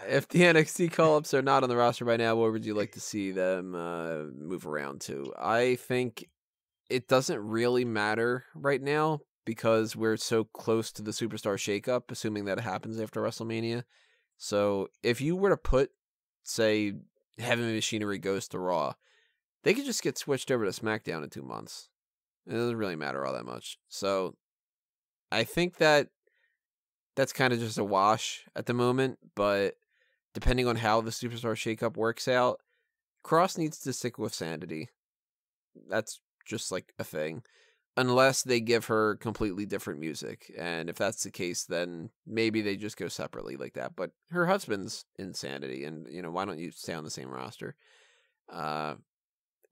If the NXT call-ups are not on the roster by now, where would you like to see them move around to? I think it doesn't really matter right now because we're so close to the Superstar shakeup, assuming that it happens after WrestleMania. So if you were to put, say, Heavy Machinery goes to Raw, they could just get switched over to SmackDown in 2 months. It doesn't really matter all that much. So I think that that's kind of just a wash at the moment, but depending on how the Superstar shakeup works out, Cross needs to stick with Sanity. That's just like a thing. Unless they give her completely different music. And if that's the case, then maybe they just go separately like that. But her husband's Insanity, and, you know, why don't you stay on the same roster?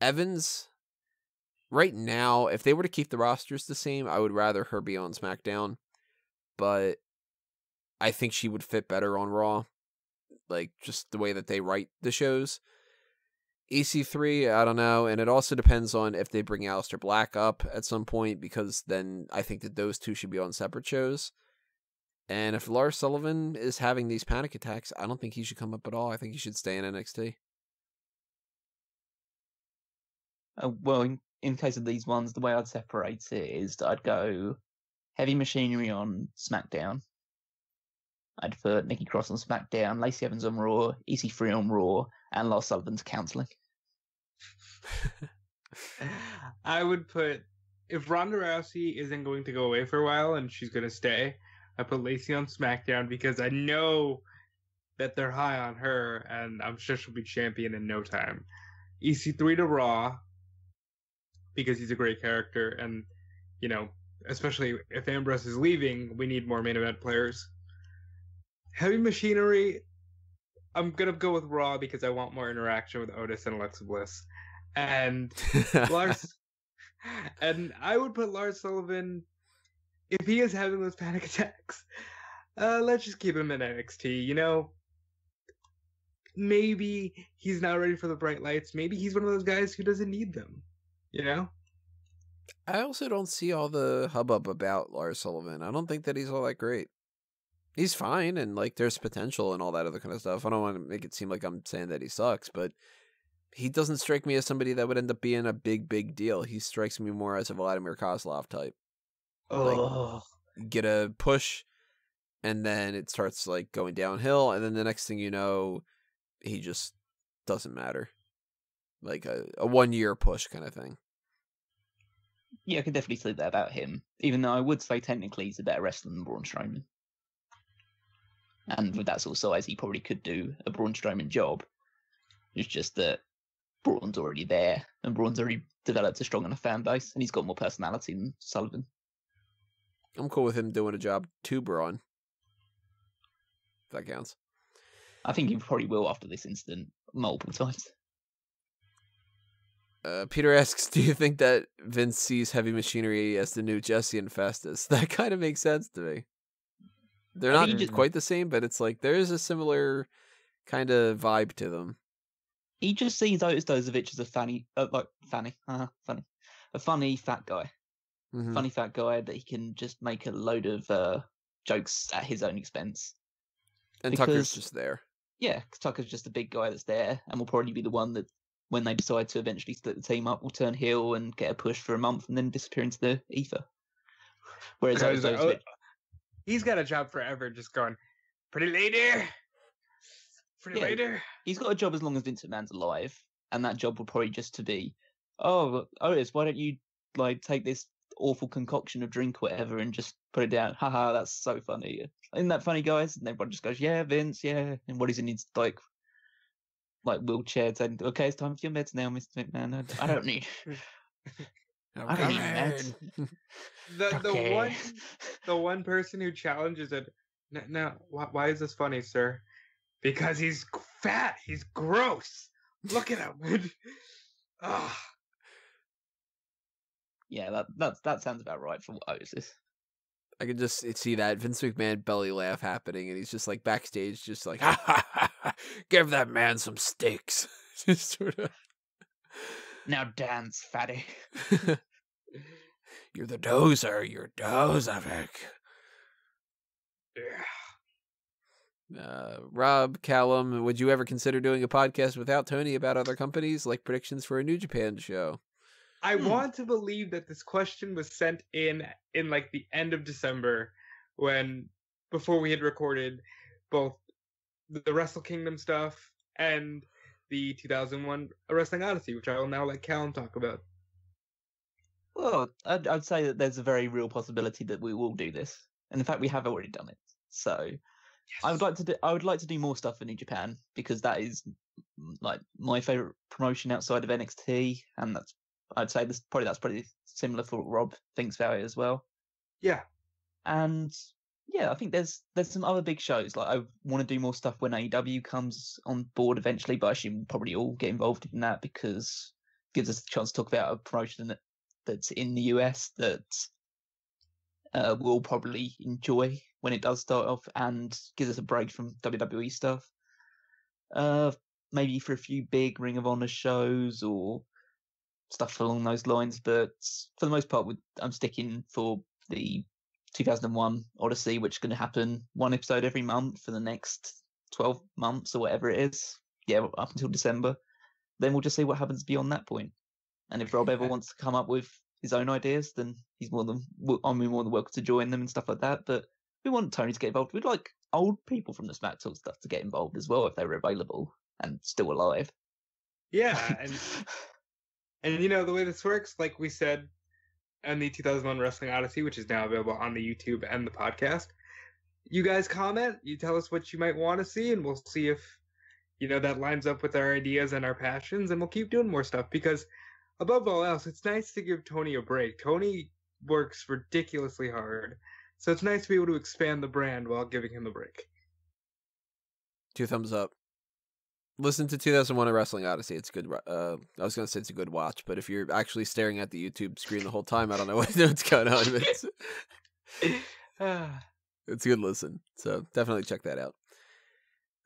Evans, right now, if they were to keep the rosters the same, I would rather her be on SmackDown. But I think she would fit better on Raw. Like, just the way that they write the shows. EC3, I don't know, and it also depends on if they bring Aleister Black up at some point, because then I think that those two should be on separate shows. And if Lars Sullivan is having these panic attacks, I don't think he should come up at all. I think he should stay in NXT. Well, in case of these ones, the way I'd separate it is that I'd go Heavy Machinery on SmackDown. I'd put Nikki Cross on SmackDown, Lacey Evans on Raw, EC3 on Raw, and Lars Sullivan's counseling. I would put, if Ronda Rousey isn't going to go away for a while and she's going to stay, I put Lacey on SmackDown because I know that they're high on her and I'm sure she'll be champion in no time. EC3 to Raw because he's a great character, and, you know, especially if Ambrose is leaving, we need more main event players. Heavy Machinery, I'm going to go with Raw because I want more interaction with Otis and Alexa Bliss. And Lars, and I would put Lars Sullivan, if he is having those panic attacks, let's just keep him in NXT. You know, maybe he's not ready for the bright lights. Maybe he's one of those guys who doesn't need them. You know? I also don't see all the hubbub about Lars Sullivan. I don't think that he's all that great. He's fine, and like there's potential and all that other kind of stuff. I don't want to make it seem like I'm saying that he sucks, but he doesn't strike me as somebody that would end up being a big deal. He strikes me more as a Vladimir Kozlov type. Like, Oh, get a push, and then it starts like going downhill, and then the next thing you know, he just doesn't matter. Like a 1 year push kind of thing. yeah, I could definitely say that about him. Even though I would say technically he's a better wrestler than Braun Strowman. And with that sort of size, he probably could do a Braun Strowman job. It's just that Braun's already there, and Braun's already developed a strong enough fan base, and he's got more personality than Sullivan. I'm cool with him doing a job to Braun. If that counts. I think he probably will after this incident multiple times. Peter asks, do you think that Vince sees Heavy Machinery as the new Jesse and Festus? That kind of makes sense to me. They're I not think quite the same, but it's like there is a similar kind of vibe to them. He just sees Otis Dozovich as a funny fat guy. Mhm. Funny fat guy that he can just make a load of jokes at his own expense. And Tucker's Because- just there. Yeah, 'cause Tucker's just a big guy that's there, and will probably be the one that, when they decide to eventually split the team up, will turn heel and get a push for a month and then disappear into the ether. Whereas Otis Because, Dozovich, he's got a job forever, just going, pretty lady, pretty Yeah. lady. he's got a job as long as Vince McMahon's alive, and that job will probably just to be, oh, Otis, why don't you like take this awful concoction of drink, or whatever, and just put it down? Haha, that's so funny. Isn't that funny, guys? And everyone just goes, yeah, Vince, yeah. And what is he needs like wheelchair saying, okay, it's time for your meds now, Mr. McMahon. I don't need. I don't need meds. The the one person who challenges it. No, why is this funny, sir? Because he's fat. He's gross. Look at him. Ah. Yeah, that sounds about right for what Otis is. I can just see that Vince McMahon belly laugh happening, and he's just like backstage, just like, ha ha ha, ha, give that man some steaks. Just sort of. Now dance, fatty. You're the dozer. You're Dozovic. Rob Callum, would you ever consider doing a podcast without Tony about other companies, like predictions for a New Japan show? I want to believe that this question was sent in like the end of December, before we had recorded both the Wrestle Kingdom stuff and the 2001 Wrestling Odyssey, which I will now let Callum talk about. Well, I'd say that there's a very real possibility that we will do this, and in fact, we have already done it. So, I would like to do more stuff for New Japan, because that is like my favorite promotion outside of NXT, and I'd say that's pretty similar for what Rob thinks about it as well. Yeah. And yeah, I think there's some other big shows. Like, I want to do more stuff when AEW comes on board eventually, but I assume we'll probably all get involved in that, because it gives us a chance to talk about a promotion that's in the US that we'll probably enjoy when it does start off, and gives us a break from WWE stuff. Maybe for a few big Ring of Honor shows or stuff along those lines, but for the most part, I'm sticking for the 2001 Odyssey, which is going to happen one episode every month for the next 12 months or whatever it is. Yeah, up until December. Then we'll just see what happens beyond that point. And if Rob ever wants to come up with his own ideas, then I'm more than welcome to join them and stuff like that. But we want Tony to get involved. We'd like old people from the Smack Talk stuff to get involved as well if they were available and still alive. Yeah, and you know the way this works, like we said, in the 2001 Wrestling Odyssey, which is now available on the YouTube and the podcast. You guys comment, you tell us what you might want to see, and we'll see if that lines up with our ideas and our passions, and we'll keep doing more stuff, because above all else, it's nice to give Tony a break. Tony works ridiculously hard, so it's nice to be able to expand the brand while giving him a break. 2 thumbs up. Listen to 2001 A Wrestling Odyssey. It's good. I was going to say it's a good watch, but if you're actually staring at the YouTube screen the whole time, I don't know what's going on. It's a good listen. So definitely check that out.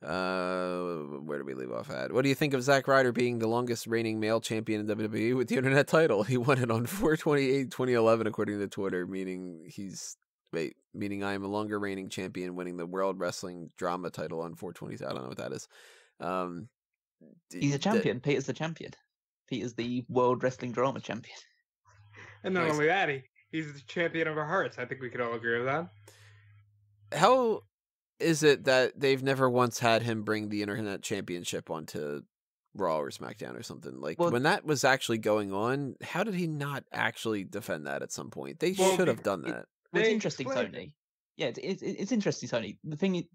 Where do we leave off at? What do you think of Zack Ryder being the longest reigning male champion in WWE with the internet title? He won it on 4/28/2011, according to Twitter, meaning I am a longer reigning champion, winning the World Wrestling Drama title on 4/20. I don't know what that is. He's a champion. Peter's the champion. Peter's the World Wrestling Drama champion. And not only that, he's the champion of our hearts. I think we could all agree with that. How is it that they've never once had him bring the Internet Championship onto Raw or SmackDown or something? Like, when that was actually going on, how did he not actually defend that at some point? They should have done that. It's interesting, Tony. Yeah, it's interesting, Tony. The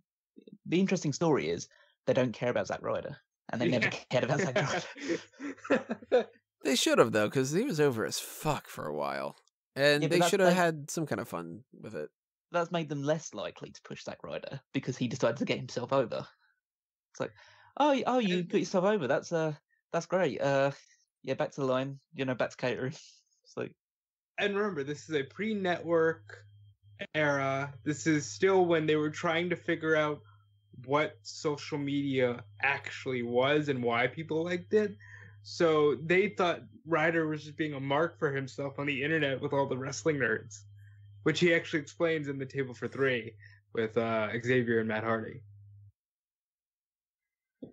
interesting story is they don't care about Zack Ryder, and they never cared about Zack Ryder. They should have, though, because he was over as fuck for a while, and they should have had some kind of fun with it. That's made them less likely to push Zack Ryder because he decided to get himself over. It's like, oh, you put yourself over. That's great. Yeah, back to the line. Back to catering. It's like, and remember, this is a pre-network era. This is still when they were trying to figure out what social media actually was and why people liked it. So they thought Ryder was just being a mark for himself on the internet with all the wrestling nerds, which he actually explains in the Table for Three with Xavier and Matt Hardy.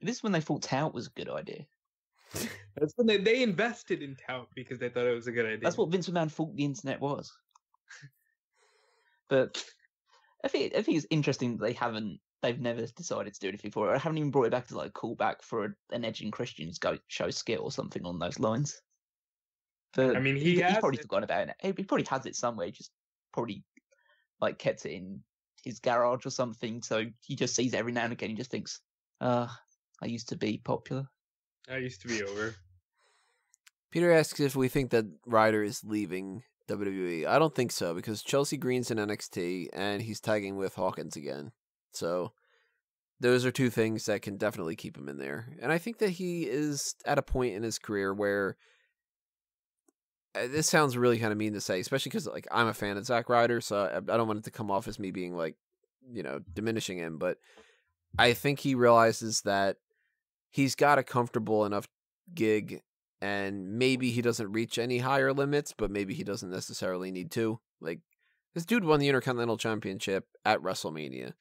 This is when they thought Tout was a good idea. That's when they invested in Tout because they thought it was a good idea. That's what Vince McMahon thought the internet was. But I think it's interesting that they've never decided to do anything for it. I haven't even brought it back to like a callback for an Edge and Christian's go show skit or something on those lines. But I mean, he's probably forgotten about it. He probably has it somewhere. He just probably like kept it in his garage or something. So he just sees it every now and again. He just thinks, I used to be popular. I used to be over. Peter asks if we think that Ryder is leaving WWE. I don't think so, because Chelsea Green's in NXT and he's tagging with Hawkins again. So those are two things that can definitely keep him in there. And I think that he is at a point in his career where this sounds really kind of mean to say, especially because like I'm a fan of Zack Ryder, so I don't want it to come off as me being like, diminishing him. But I think he realizes that he's got a comfortable enough gig, and maybe he doesn't reach any higher limits, but maybe he doesn't necessarily need to. Like, this dude won the Intercontinental Championship at WrestleMania.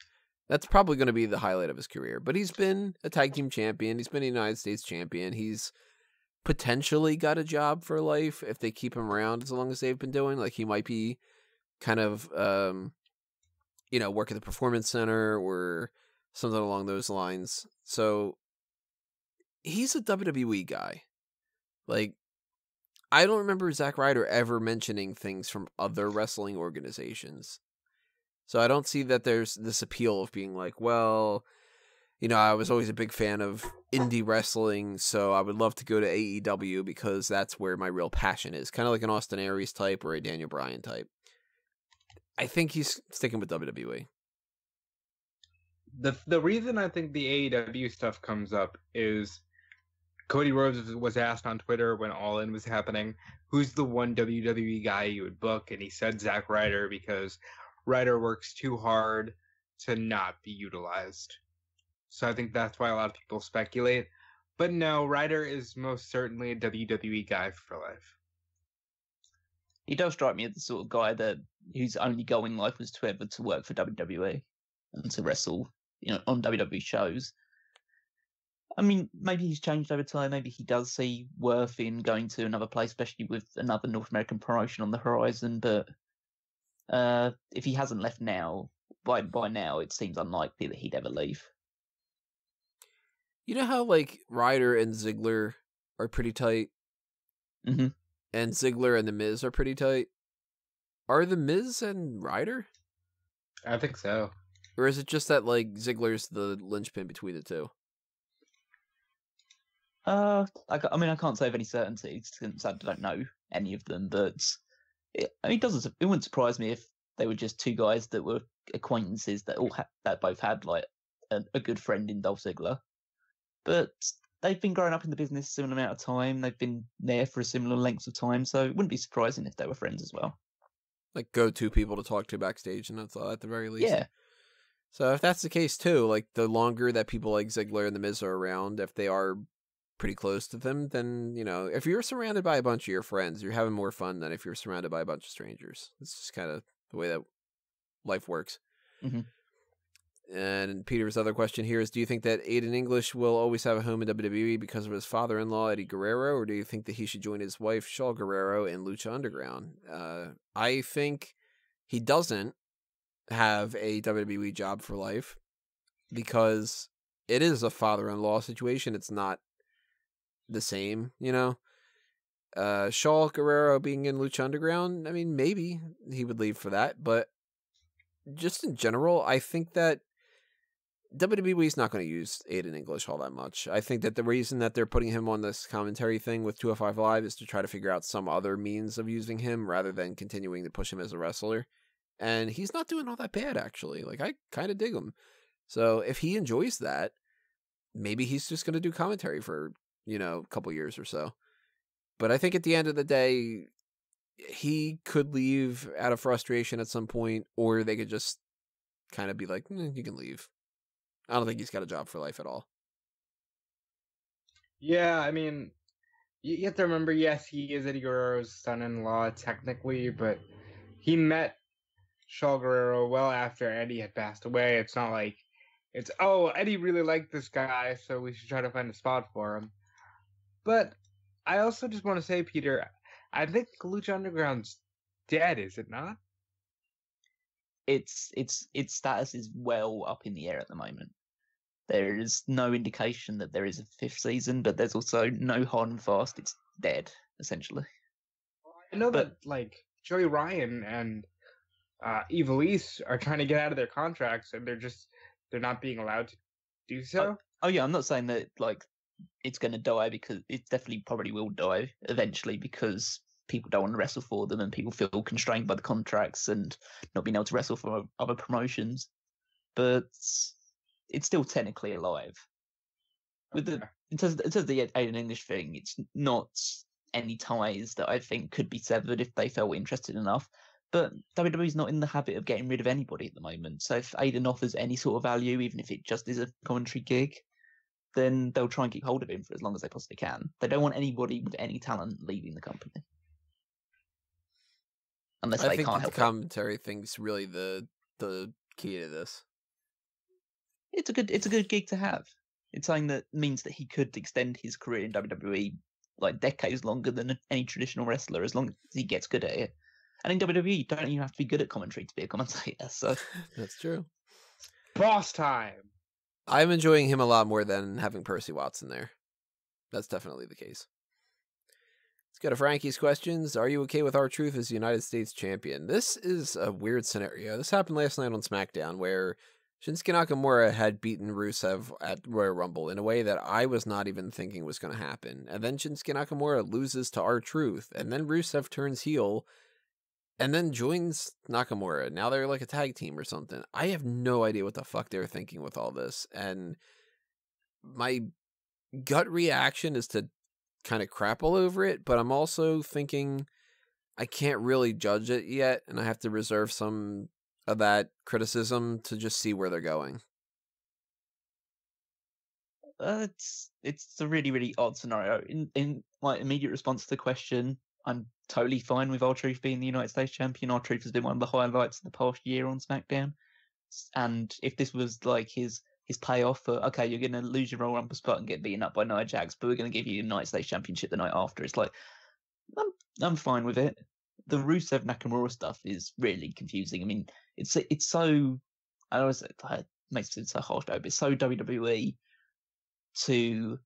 That's probably going to be the highlight of his career. But he's been a tag team champion. He's been a United States champion. He's potentially got a job for life if they keep him around as long as they've been doing. Like, he might be kind of, work at the Performance Center or something along those lines. So he's a WWE guy. Like, I don't remember Zack Ryder ever mentioning things from other wrestling organizations. So I don't see that there's this appeal of being like, well, I was always a big fan of indie wrestling, so I would love to go to AEW because that's where my real passion is. Kind of like an Austin Aries type or a Daniel Bryan type. I think he's sticking with WWE. The reason I think the AEW stuff comes up is Cody Rhodes was asked on Twitter when All In was happening, who's the one WWE guy you would book? And he said Zack Ryder because Ryder works too hard to not be utilized. So I think that's why a lot of people speculate. But no, Ryder is most certainly a WWE guy for life. He does strike me as the sort of guy whose only goal in life was to work for WWE and to wrestle, on WWE shows. I mean, maybe he's changed over time. Maybe he does see worth in going to another place, especially with another North American promotion on the horizon. But if he hasn't left now, by now, it seems unlikely that he'd ever leave. You know how, like, Ryder and Ziggler are pretty tight? Mm-hmm. And Ziggler and The Miz are pretty tight? Are The Miz and Ryder? I think so. Or is it just that, like, Ziggler's the linchpin between the two? I can't say of any certainty since I don't know any of them, but it wouldn't surprise me if they were just two guys that were acquaintances that that both had like a good friend in Dolph Ziggler. But they've been growing up in the business a similar amount of time. They've been there for a similar length of time, so it wouldn't be surprising if they were friends as well. Like go-to people to talk to backstage and that's all at the very least. Yeah. So if that's the case too, like the longer that people like Ziggler and The Miz are around, if they are pretty close to them, then, you know, if you're surrounded by a bunch of your friends, you're having more fun than if you're surrounded by a bunch of strangers. It's just kind of the way that life works. Mm-hmm. And Peter's other question here is, do you think that Aiden English will always have a home in WWE because of his father-in-law, Eddie Guerrero, or do you think that he should join his wife, Shaw Guerrero, in Lucha Underground? I think he doesn't have a WWE job for life because it is a father-in-law situation. It's not the same, you know? Shaw Guerrero being in Lucha Underground, I mean, maybe he would leave for that, but just in general, I think that WWE's not going to use Aiden English all that much. I think that the reason that they're putting him on this commentary thing with 205 Live is to try to figure out some other means of using him rather than continuing to push him as a wrestler. And he's not doing all that bad, actually. Like, I kind of dig him. So if he enjoys that, maybe he's just going to do commentary for, you know, a couple years or so. But I think at the end of the day, he could leave out of frustration at some point, or they could just kind of be like, you can leave. I don't think he's got a job for life at all. Yeah, I mean, you have to remember, yes, he is Eddie Guerrero's son-in-law technically, but he met Shaw Guerrero well after Eddie had passed away. It's not like it's, oh, Eddie really liked this guy, so we should try to find a spot for him. But I also just want to say, Peter, I think Lucha Underground's dead, is it not? Its status is well up in the air at the moment. There is no indication that there is a fifth season, but there's also no hard and fast. It's dead, essentially. I know that, like, Joey Ryan and Evilise are trying to get out of their contracts, and they're not being allowed to do so. Oh yeah, I'm not saying that, like, it's going to die, because it definitely probably will die eventually because people don't want to wrestle for them and people feel constrained by the contracts and not being able to wrestle for other promotions. But it's still technically alive. With in terms of the Aiden English thing, it's not any ties that I think could be severed if they felt interested enough. But WWE's not in the habit of getting rid of anybody at the moment. So if Aiden offers any sort of value, even if it just is a commentary gig, then they'll try and keep hold of him for as long as they possibly can. They don't want anybody with any talent leaving the company. Unless they can't help it. I think the commentary thing's really the key to this. It's a good gig to have. It's something that means that he could extend his career in WWE like decades longer than any traditional wrestler, as long as he gets good at it. And in WWE, you don't even have to be good at commentary to be a commentator. So that's true. Boss time. I'm enjoying him a lot more than having Percy Watson there. That's definitely the case. Let's go to Frankie's questions. Are you okay with R-Truth as the United States champion? This is a weird scenario. This happened last night on SmackDown, where Shinsuke Nakamura had beaten Rusev at Royal Rumble in a way that I was not even thinking was going to happen. And then Shinsuke Nakamura loses to R-Truth, and then Rusev turns heel, and then joins Nakamura. Now they're like a tag team or something. I have no idea what the fuck they're thinking with all this. And my gut reaction is to kind of crap all over it, but I'm also thinking I can't really judge it yet, and I have to reserve some of that criticism to just see where they're going. It's a really, really odd scenario. In my immediate response to the question, I'm totally fine with R-Truth being the United States champion. R-Truth has been one of the highlights of the past year on SmackDown. And if this was like his payoff for, okay, you're going to lose your Royal Rumble spot and get beaten up by Nia Jax, but we're going to give you the United States championship the night after, it's like, I'm fine with it. The Rusev Nakamura stuff is really confusing. I mean, it's so, I always say, it makes it so harsh though, but it's so WWE to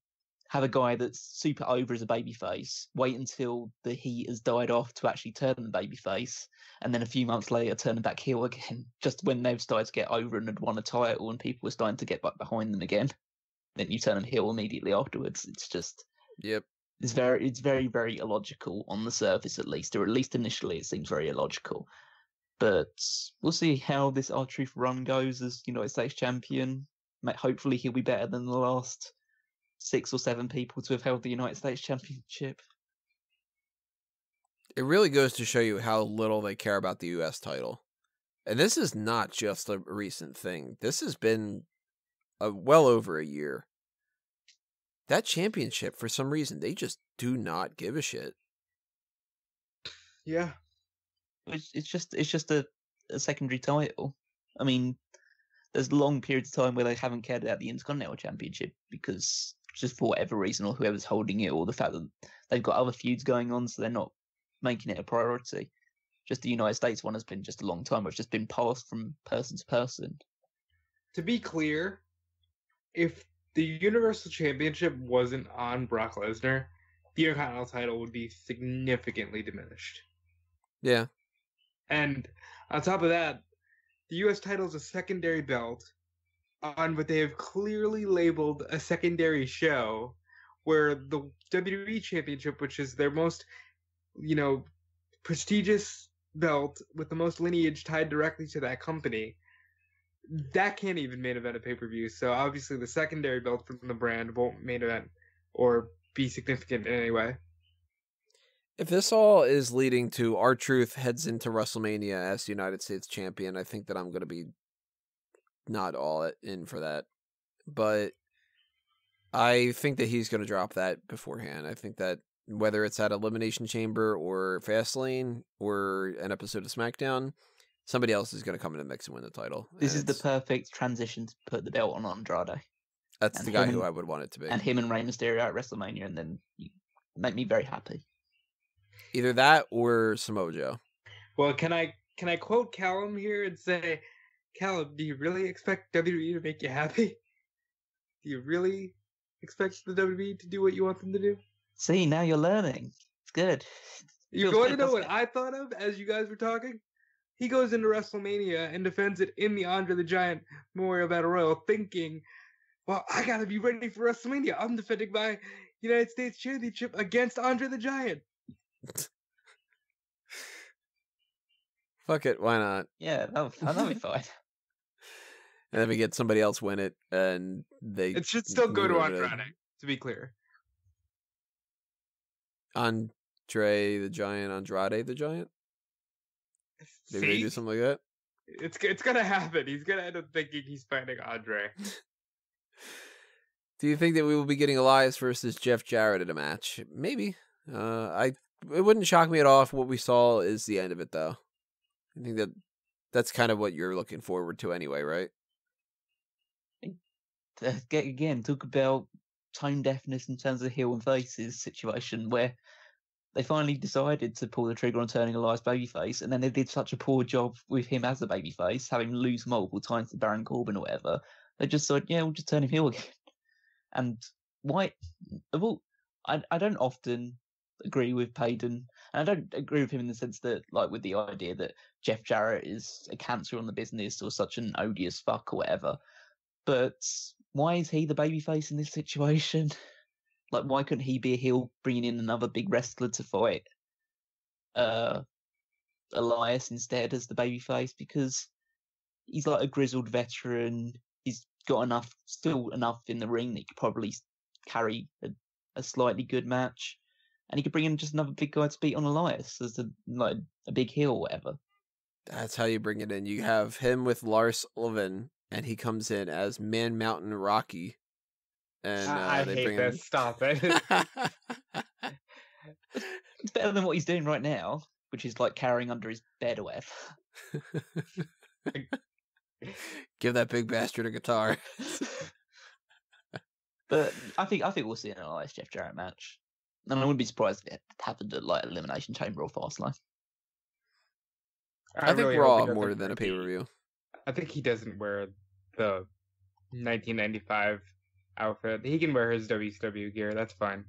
have a guy that's super over as a babyface, wait until the heat has died off to actually turn the babyface, and then a few months later turn them back heel again, just when they've started to get over and had won a title and people were starting to get back behind them again. Then you turn them heel immediately afterwards. It's just, yep. It's very, very illogical on the surface, at least, or at least initially it seems very illogical. But we'll see how this R-Truth run goes as United States champion. Hopefully he'll be better than the last 6 or 7 people to have held the United States championship. It really goes to show you how little they care about the U.S. title. And this is not just a recent thing. This has been well over a year. That championship, for some reason, they just do not give a shit. Yeah. It's just a secondary title. I mean, there's long periods of time where they haven't cared about the Intercontinental Championship because just for whatever reason, or whoever's holding it, or the fact that they've got other feuds going on, so they're not making it a priority. Just the United States one has been just a long time where it's just been passed from person to person. To be clear, if the Universal Championship wasn't on Brock Lesnar, the Intercontinental title would be significantly diminished. Yeah. And on top of that, the U.S. title is a secondary belt on what they have clearly labeled a secondary show, where the WWE Championship, which is their most, prestigious belt with the most lineage tied directly to that company, that can't even main event a pay-per-view. So obviously the secondary belt from the brand won't main event or be significant in any way. If this all is leading to R-Truth heads into WrestleMania as the United States champion, I think that I'm going to be not all in for that. But I think that he's going to drop that beforehand. I think that whether it's at Elimination Chamber or Fastlane or an episode of SmackDown, somebody else is going to come in and mix and win the title. This is the perfect transition to put the belt on Andrade. That's the guy who I would want it to be. And him and Rey Mysterio at WrestleMania, and then you make me very happy. Either that or Samoa Joe. Well, can I quote Callum here and say, Callum, do you really expect WWE to make you happy? Do you really expect the WWE to do what you want them to do? See, now you're learning. It's good. You want to know what I thought of as you guys were talking? He goes into WrestleMania and defends it in the Andre the Giant Memorial Battle Royal, thinking, well, I gotta be ready for WrestleMania. I'm defending my United States Championship against Andre the Giant. Fuck it, why not? Yeah, that'll be fine. And then we get somebody else win it, and they... It should still go to Andrade, to be clear. Andrade the Giant? Maybe they do something like that? It's gonna happen. He's gonna end up thinking he's fighting Andre. Do you think that we will be getting Elias versus Jeff Jarrett in a match? Maybe. It wouldn't shock me at all if what we saw is the end of it, though. I think that's kind of what you're looking forward to anyway, right? Again, talk about tone deafness in terms of heel and faces situation, where they finally decided to pull the trigger on turning Elias babyface, and then they did such a poor job with him as a babyface, having him lose multiple times to Baron Corbin or whatever. They just said, yeah, we'll just turn him heel again. And why? Well, I don't often agree with Payton, and I don't agree with him in the sense that, like, with the idea that Jeff Jarrett is a cancer on the business or such an odious fuck or whatever. But why is he the babyface in this situation? Like, why couldn't he be a heel, bringing in another big wrestler to fight Elias instead as the babyface? Because he's like a grizzled veteran. He's got still enough in the ring that he could probably carry a slightly good match. And he could bring in just another big guy to beat on Elias as a big heel or whatever. That's how you bring it in. You have him with Lars Sullivan, and he comes in as Man Mountain Rocky. And I they hate bring this. in... Stop it. It's better than what he's doing right now, which is like carrying under his bed or whatever. Give that big bastard a guitar. But I think we'll see an Elias Jeff Jarrett match. And I wouldn't be surprised if it happened at like Elimination Chamber or Fastlane. I think really Raw more than a pay-per-view. I think he doesn't wear the 1995 outfit. He can wear his WCW gear. That's fine.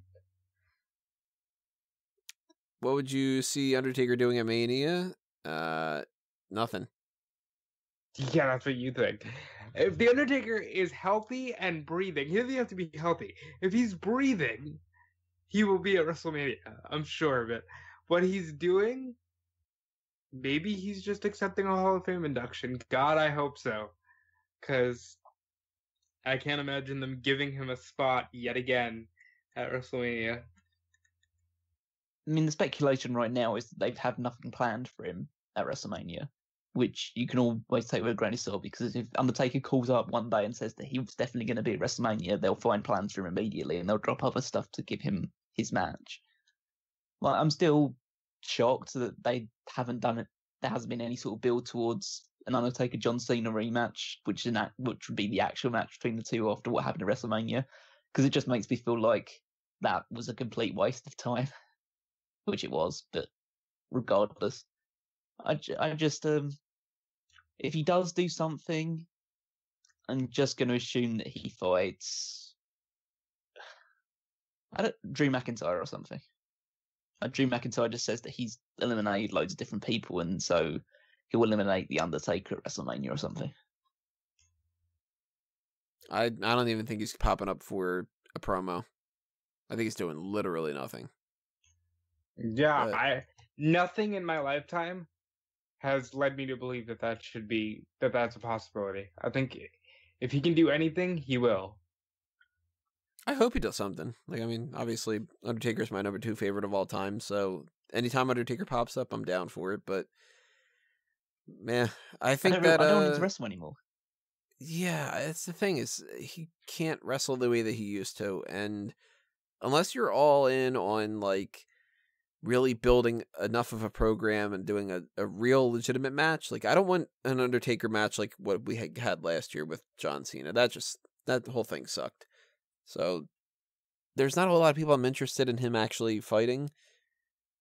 What would you see Undertaker doing at Mania? Nothing. Yeah, that's what you think. If the Undertaker is healthy and breathing, he doesn't have to be healthy. If he's breathing, he will be at WrestleMania. I'm sure of it. What he's doing, maybe he's just accepting a Hall of Fame induction. God, I hope so. Because I can't imagine them giving him a spot yet again at WrestleMania. I mean, the speculation right now is that they've had nothing planned for him at WrestleMania. which you can always take with a grain of salt, because if Undertaker calls up one day and says that he was definitely going to be at WrestleMania, they'll find plans for him immediately and they'll drop other stuff to give him his match. Like, I'm still shocked that they haven't done it. There hasn't been any sort of build towards an Undertaker John Cena rematch, which would be the actual match between the two after what happened at WrestleMania, because it just makes me feel like that was a complete waste of time, which it was. But regardless, I just if he does do something, I'm just going to assume that he fights Drew McIntyre or something. Drew McIntyre just says that he's eliminated loads of different people, and so he'll eliminate the Undertaker at WrestleMania or something. I don't even think he's popping up for a promo. I think he's doing literally nothing. Yeah, But nothing in my lifetime has led me to believe that's a possibility. I think if he can do anything, he will. I hope he does something. Like, I mean, obviously, Undertaker's my number 2 favorite of all time, so anytime Undertaker pops up, I'm down for it. But man, I think I don't want him to wrestle anymore. Yeah, it's the thing is he can't wrestle the way that he used to, and unless you're all in on like really building enough of a program and doing a real legitimate match, like I don't want an Undertaker match like what we had last year with John Cena. That whole thing sucked. So there's not a lot of people I'm interested in him actually fighting.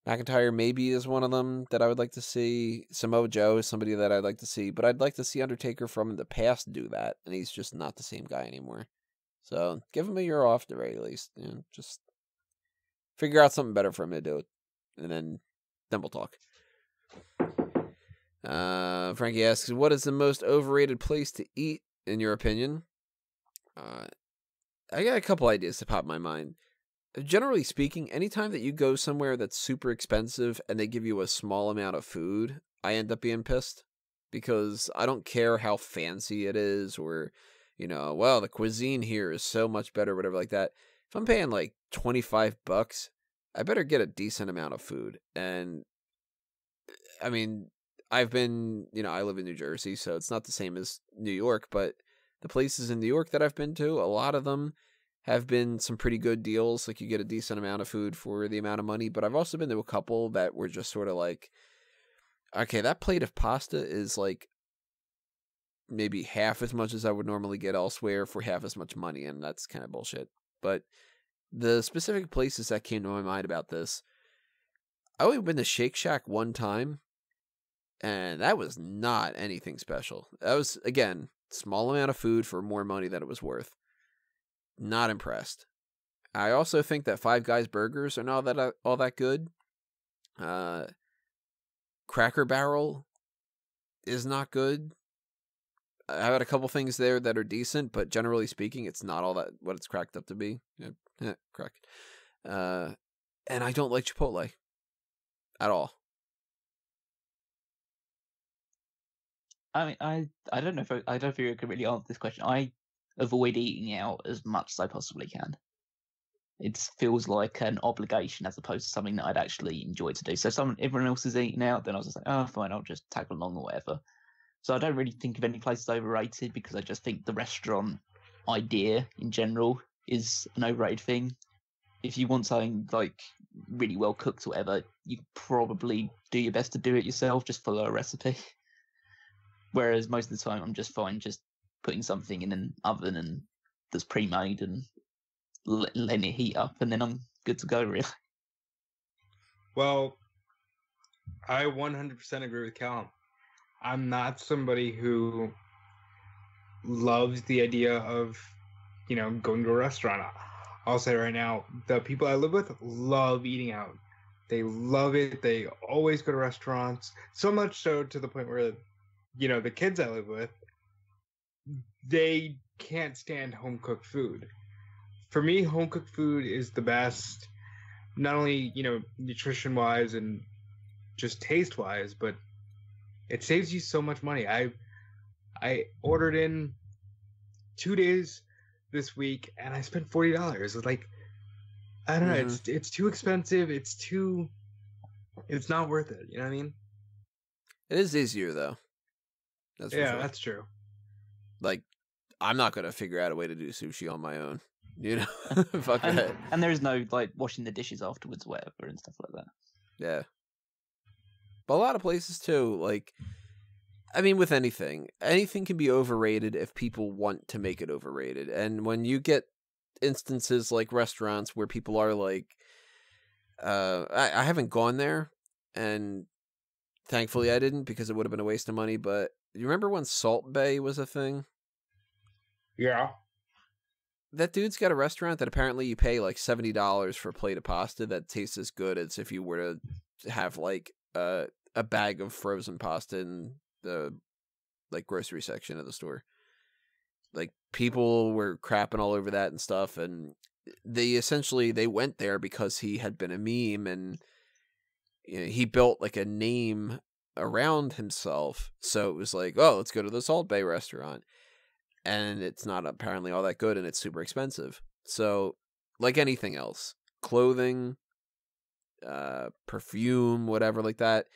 McIntyre maybe is one of them that I would like to see. Samoa Joe is somebody that I'd like to see, but I'd like to see Undertaker from the past do that, and he's just not the same guy anymore. So give him a year off at the very least. You know, just figure out something better for him to do, and then we'll talk. Frankie asks, "What is the most overrated place to eat in your opinion?" I got a couple ideas to pop in my mind. Generally speaking, anytime that you go somewhere that's super expensive and they give you a small amount of food, I end up being pissed because I don't care how fancy it is or, well, the cuisine here is so much better, whatever like that. If I'm paying like $25, I better get a decent amount of food. And I mean, I've been, I live in New Jersey, so it's not the same as New York, but the places in New York that I've been to, a lot of them have been some pretty good deals. Like you get a decent amount of food for the amount of money. But I've also been to a couple that were just sort of like, okay, that plate of pasta is like maybe half as much as I would normally get elsewhere for half as much money. And that's kind of bullshit. But the specific places that came to my mind about this, I only been to Shake Shack one time. And that was not anything special. That was, again, small amount of food for more money than it was worth. Not impressed. I also think that Five Guys burgers are not all that good. Cracker Barrel is not good. I had a couple things there that are decent, but generally speaking, it's not all that what it's cracked up to be. Crack. And I don't like Chipotle at all. I mean, I don't know if I don't think I can really answer this question. I avoid eating out as much as I possibly can. It feels like an obligation as opposed to something that I'd actually enjoy to do. So everyone else is eating out, then I was just like, oh, fine, I'll just tag along or whatever. So I don't really think of any places overrated because I just think the restaurant idea in general is an overrated thing. If you want something like really well cooked or whatever, you probably do your best to do it yourself, just follow a recipe. Whereas most of the time I'm just fine just putting something in an oven and that's pre-made and letting it heat up, and then I'm good to go, really. Well, I 100% agree with Callum. I'm not somebody who loves the idea of, going to a restaurant. I'll say right now, the people I live with love eating out. They love it. They always go to restaurants. So much so to the point where, the kids I live with, they can't stand home-cooked food. For me, home-cooked food is the best, not only, nutrition-wise and just taste-wise, but it saves you so much money. I ordered in 2 days this week, and I spent $40. It's like, I don't know, it's too expensive. It's not worth it. You know what I mean? It is easier, though. That's for Yeah, sure. that's true. Like, I'm not gonna figure out a way to do sushi on my own. You know, fuck that. And there is no like washing the dishes afterwards, or whatever, and stuff like that. Yeah, but a lot of places too. Like, I mean, with anything can be overrated if people want to make it overrated. And when you get instances like restaurants where people are like, I haven't gone there, and thankfully I didn't because it would have been a waste of money. But you remember when Salt Bay was a thing? Yeah. That dude's got a restaurant that apparently you pay like $70 for a plate of pasta that tastes as good as if you were to have like a bag of frozen pasta in the like grocery section of the store. Like, people were crapping all over that and stuff, and they went there because he had been a meme, and he built like a name around himself. So it was like, oh, let's go to the Salt Bay restaurant. And it's not apparently all that good, and it's super expensive. So, like anything else, clothing, perfume, whatever like that,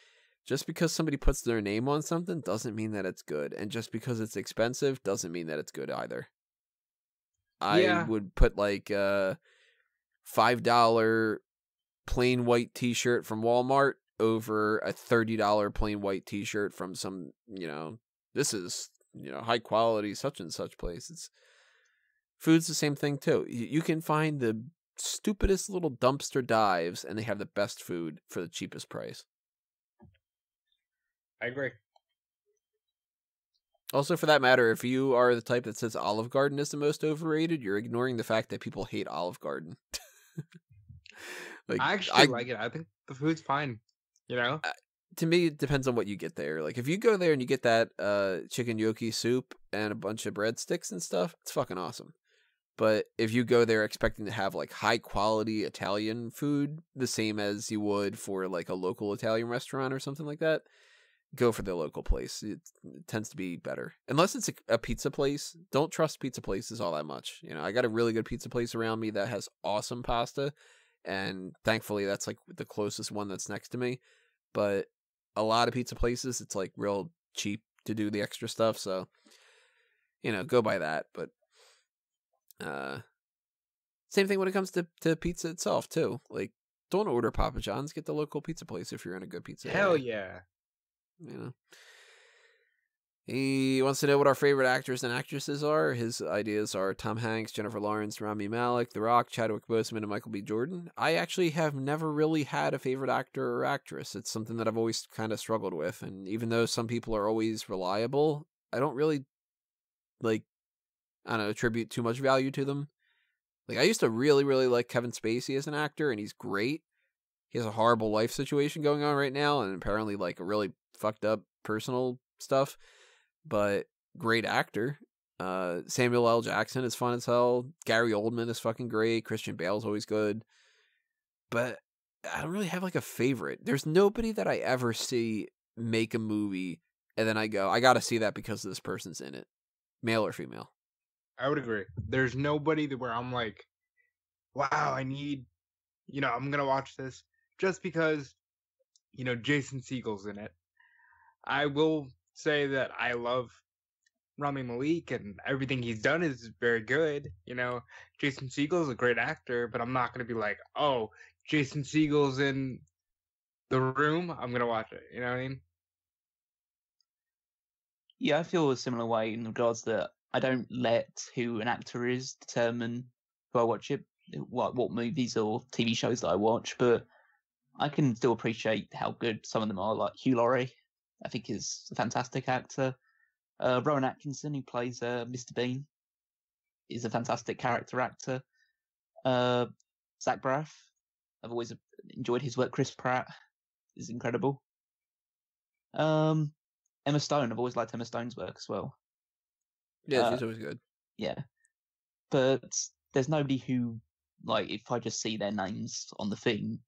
just because somebody puts their name on something doesn't mean that it's good. And just because it's expensive doesn't mean that it's good either. I Yeah. would put like a $5 plain white t-shirt from Walmart over a $30 plain white t-shirt from some, this is, high quality such and such place. It's food's the same thing too. You can find the stupidest little dumpster dives and they have the best food for the cheapest price. I agree. Also, for that matter, if you are the type that says Olive Garden is the most overrated, you're ignoring the fact that people hate Olive Garden. I actually like it. I think the food's fine. To me, it depends on what you get there. Like, if you go there and you get that chicken gnocchi soup and a bunch of breadsticks and stuff, it's fucking awesome. But if you go there expecting to have like high quality Italian food, the same as you would for like a local Italian restaurant or something like that, go for the local place. It tends to be better. Unless it's a pizza place, don't trust pizza places all that much. I got a really good pizza place around me that has awesome pasta, and thankfully that's like the closest one that's next to me. But a lot of pizza places, it's like real cheap to do the extra stuff, so go by that. But same thing when it comes to pizza itself too. Like, don't order Papa John's, get the local pizza place if you're in a good pizza Hell area. yeah. He wants to know what our favorite actors and actresses are. His ideas are Tom Hanks, Jennifer Lawrence, Rami Malek, The Rock, Chadwick Boseman, and Michael B. Jordan. I actually have never really had a favorite actor or actress. It's something that I've always kind of struggled with. And even though some people are always reliable, I don't really, attribute too much value to them. Like, I used to really, really like Kevin Spacey as an actor, and he's great. He has a horrible life situation going on right now, and apparently, like, a really fucked up personal stuff. But great actor. Samuel L. Jackson is fun as hell. Gary Oldman is fucking great. Christian Bale's always good. But I don't really have like a favorite. There's nobody that I ever see make a movie and then I go, I gotta see that because this person's in it. Male or female. I would agree. There's nobody where I'm like, wow, I'm gonna watch this just because, Jason Segel's in it. I will say that I love Rami Malek and everything he's done is very good. Jason Segel's a great actor, but I'm not going to be like, oh, Jason Segel's in The Room, I'm going to watch it. You know what I mean? Yeah, I feel a similar way in regards that I don't let who an actor is determine who I watch it, what movies or TV shows that I watch, but I can still appreciate how good some of them are, like Hugh Laurie. I think is a fantastic actor. Rowan Atkinson, who plays Mr. Bean, is a fantastic character actor. Zach Braff, I've always enjoyed his work. Chris Pratt is incredible. Emma Stone, I've always liked Emma Stone's work as well. Yeah, she's always good. Yeah. But there's nobody who, like, if I just see their names on the thing,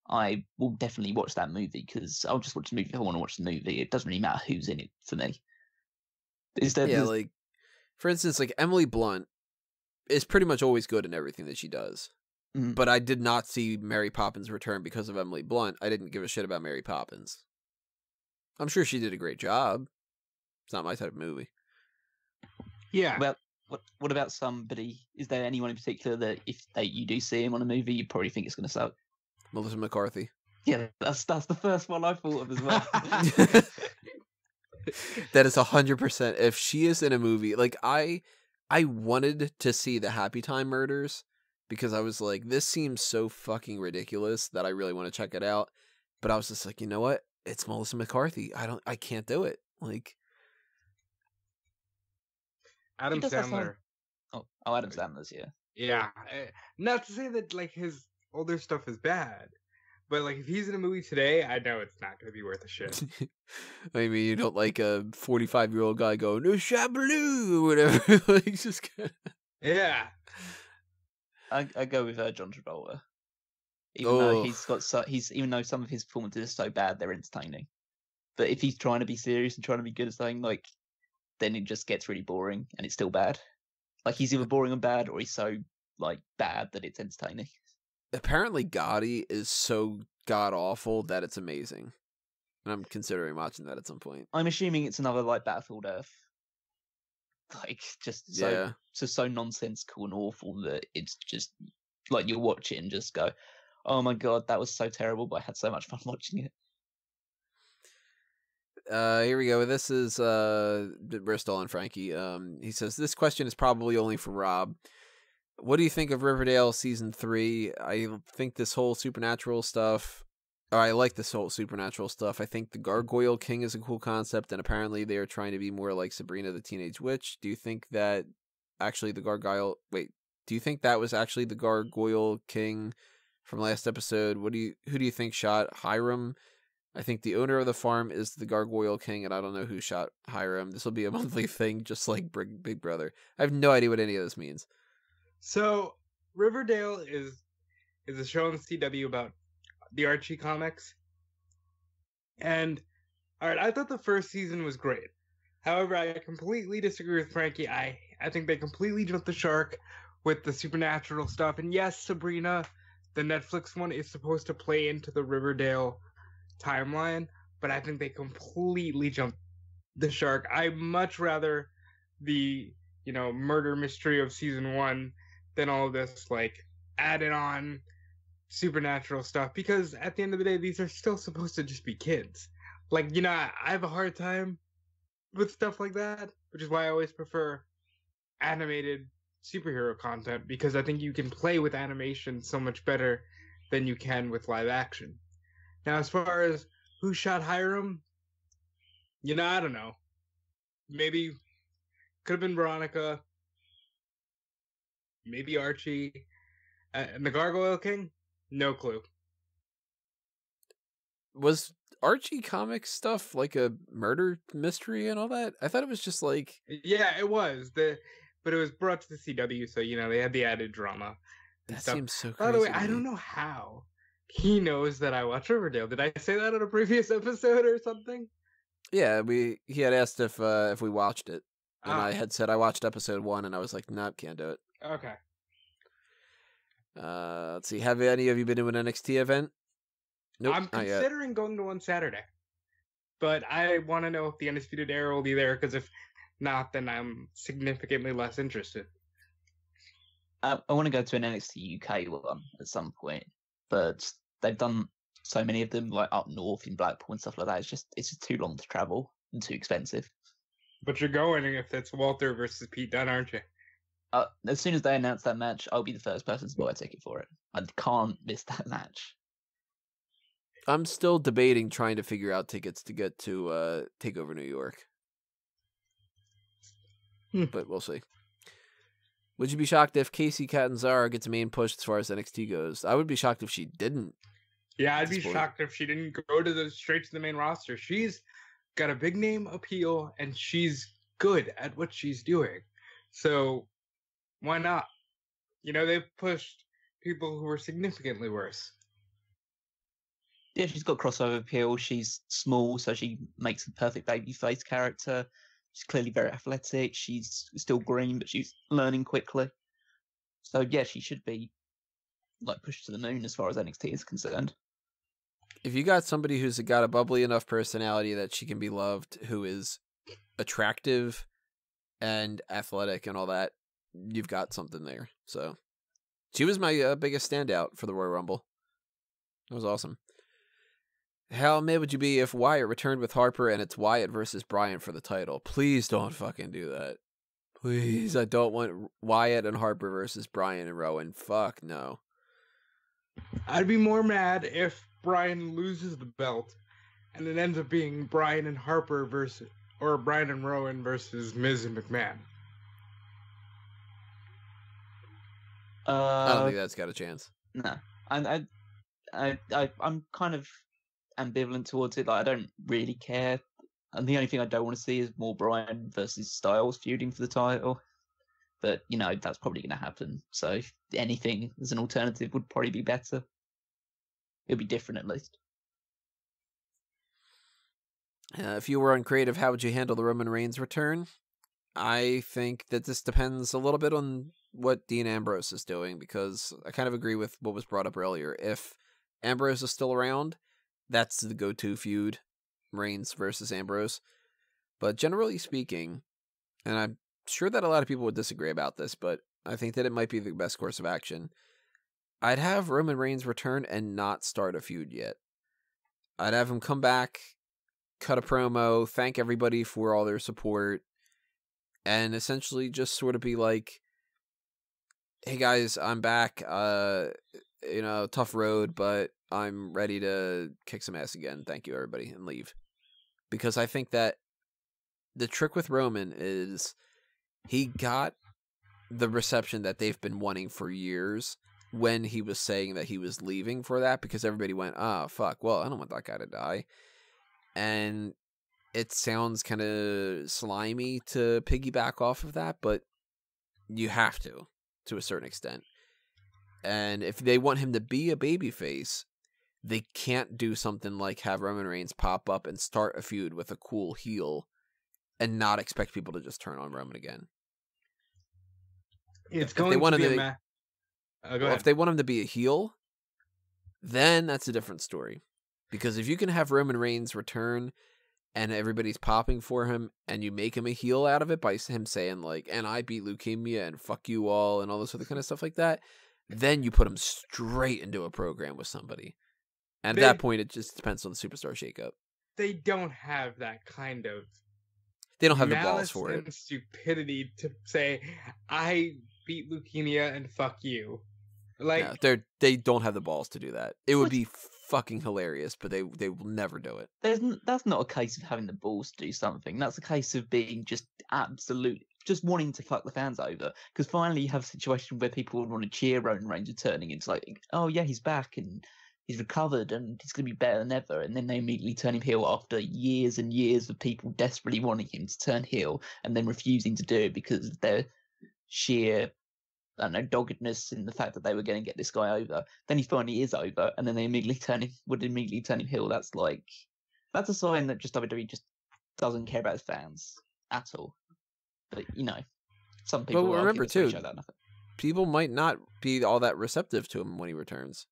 I will definitely watch that movie because I'll just watch the movie if I want to watch the movie. It doesn't really matter who's in it for me. Like, for instance, like Emily Blunt is pretty much always good in everything that she does. Mm. But I did not see Mary Poppins Return because of Emily Blunt. I didn't give a shit about Mary Poppins. I'm sure she did a great job, It's not my type of movie. Yeah. Well, what about somebody? Is there anyone in particular that if you do see him on a movie, you probably think it's going to suck? Melissa McCarthy. Yeah, that's the first one I thought of as well. That is 100%. If she is in a movie, like I wanted to see the Happy Time Murders because I was like, this seems so fucking ridiculous that I really want to check it out. But I was just like, you know what? It's Melissa McCarthy. I can't do it. Like Adam does that Sandler. Oh, Adam Sandler's, yeah. Yeah. Not to say that like his older stuff is bad, but like if he's in a movie today, I know it's not going to be worth a shit. I mean, you don't like a 45-year-old guy going, no shabaloo, or whatever. Like, just kind of... Yeah. I go with John Travolta. Even though even though some of his performances are so bad, they're entertaining. But if he's trying to be serious and trying to be good at something, like, then it just gets really boring and it's still bad. Like, he's either boring and bad, or he's so like bad that it's entertaining. Apparently, Gotti is so god awful that it's amazing, and I'm considering watching that at some point. I'm assuming it's another like Battlefield Earth, like just so nonsensical and awful that it's just like you'll watch it and just go, "Oh my god, that was so terrible," but I had so much fun watching it. Here we go. This is Bristol and Frankie. He says this question is probably only for Rob. What do you think of Riverdale season 3? I think this whole supernatural stuff. Or I like this whole supernatural stuff. I think the Gargoyle King is a cool concept, and apparently they are trying to be more like Sabrina the Teenage Witch. Do you think that actually the Gargoyle? Wait, do you think that was actually the Gargoyle King from last episode? Who do you think shot Hiram? I think the owner of the farm is the Gargoyle King, and I don't know who shot Hiram. This will be a monthly thing, just like Big Brother. I have no idea what any of this means. So Riverdale is a show on the CW about the Archie comics. And all right, I thought the first season was great. However, I completely disagree with Frankie. I think they completely jumped the shark with the supernatural stuff. And yes, Sabrina, the Netflix one, is supposed to play into the Riverdale timeline, but I think they completely jumped the shark. I much rather the murder mystery of season 1 than all of this like added on supernatural stuff, because at the end of the day, these are still supposed to just be kids. Like, I have a hard time with stuff like that, which is why I always prefer animated superhero content, because I think you can play with animation so much better than you can with live action. Now, as far as who shot Hiram, I don't know. Maybe could have been Veronica, maybe Archie, and the Gargoyle King. No clue. Was Archie comic stuff like a murder mystery and all that? I thought it was just like... Yeah, it was. But it was brought to the CW, so, they had the added drama. That stuff. seems so crazy. By the way, I don't know how he knows that I watch Riverdale. Did I say that in a previous episode or something? Yeah, he had asked if we watched it. And I had said I watched episode 1, and I was like, nope, can't do it. Okay. Let's see. Have any of you been to an NXT event? Nope. I'm considering going to one Saturday, but I want to know if the Undisputed Era will be there, because if not, then I'm significantly less interested. I want to go to an NXT UK one at some point, but they've done so many of them, like up north in Blackpool and stuff like that. It's just too long to travel and too expensive. But you're going if it's Walter versus Pete Dunne, aren't you? As soon as they announce that match, I'll be the first person to buy a ticket for it. I can't miss that match. I'm still debating trying to figure out tickets to get to TakeOver New York. But we'll see. Would you be shocked if Casey Catanzaro gets a main push as far as NXT goes? I would be shocked if she didn't. Yeah, I'd be shocked if she didn't go straight to the main roster. She's got a big name appeal, and she's good at what she's doing. So why not? They've pushed people who were significantly worse. Yeah, she's got crossover appeal. She's small, so she makes the perfect babyface character. She's clearly very athletic. She's still green, but she's learning quickly. So yeah, she should be like pushed to the moon as far as NXT is concerned. If you got somebody who's got a bubbly enough personality that she can be loved, who is attractive and athletic and all that, you've got something there. So she was my biggest standout for the Royal Rumble. That was awesome. How mad would you be if Wyatt returned with Harper and it's Wyatt versus Bryan for the title? Please don't fucking do that. Please, I don't want Wyatt and Harper versus Bryan and Rowan. Fuck no. I'd be more mad if Bryan loses the belt and it ends up being Bryan and Harper versus, or Bryan and Rowan versus Miz and McMahon. I don't think that's got a chance. No, I'm kind of ambivalent towards it. Like, I don't really care, and the only thing I don't want to see is more Bryan versus Styles feuding for the title. But that's probably going to happen. So anything as an alternative would probably be better. It'll be different at least. If you were uncreative, how would you handle the Roman Reigns return? I think that this depends a little bit on what Dean Ambrose is doing, because I kind of agree with what was brought up earlier. If Ambrose is still around, that's the go-to feud, Reigns versus Ambrose. But generally speaking, and I'm sure that a lot of people would disagree about this, but I think that it might be the best course of action, I'd have Roman Reigns return and not start a feud yet. I'd have him come back, cut a promo, thank everybody for all their support, and essentially just sort of be like, hey guys, I'm back, tough road, but I'm ready to kick some ass again. Thank you, everybody, and leave. Because I think that the trick with Roman is he got the reception that they've been wanting for years when he was saying that he was leaving for that, because everybody went, oh, fuck, well, I don't want that guy to die. And it sounds kind of slimy to piggyback off of that, but you have to a certain extent. And if they want him to be a babyface, they can't do something like have Roman Reigns pop up and start a feud with a cool heel and not expect people to just turn on Roman again. It's going to be a match. If they want him to be a heel, then that's a different story. Because if you can have Roman Reigns return and everybody's popping for him and you make him a heel out of it by him saying like, and I beat leukemia and fuck you all and all this other kind of stuff like that, then you put him straight into a program with somebody. And at that point, it just depends on the superstar shakeup. They don't have that kind of... They don't have the balls for and it. Stupidity to say, I beat leukemia and fuck you. Like, no, they don't have the balls to do that. It would be fucking hilarious, but they will never do it. That's not a case of having the balls to do something. That's a case of being just just wanting to fuck the fans over. Because finally you have a situation where people want to cheer Roman Reigns returning. It's like, oh yeah, he's back and he's recovered and he's going to be better than ever. And then they immediately turn him heel after years and years of people desperately wanting him to turn heel and then refusing to do it because of their sheer, I don't know, doggedness in the fact that they were going to get this guy over. Then he finally is over, and then they would immediately turn him heel. That's a sign that just WWE just doesn't care about his fans at all. But some people. But remember too, that people might not be all that receptive to him when he returns.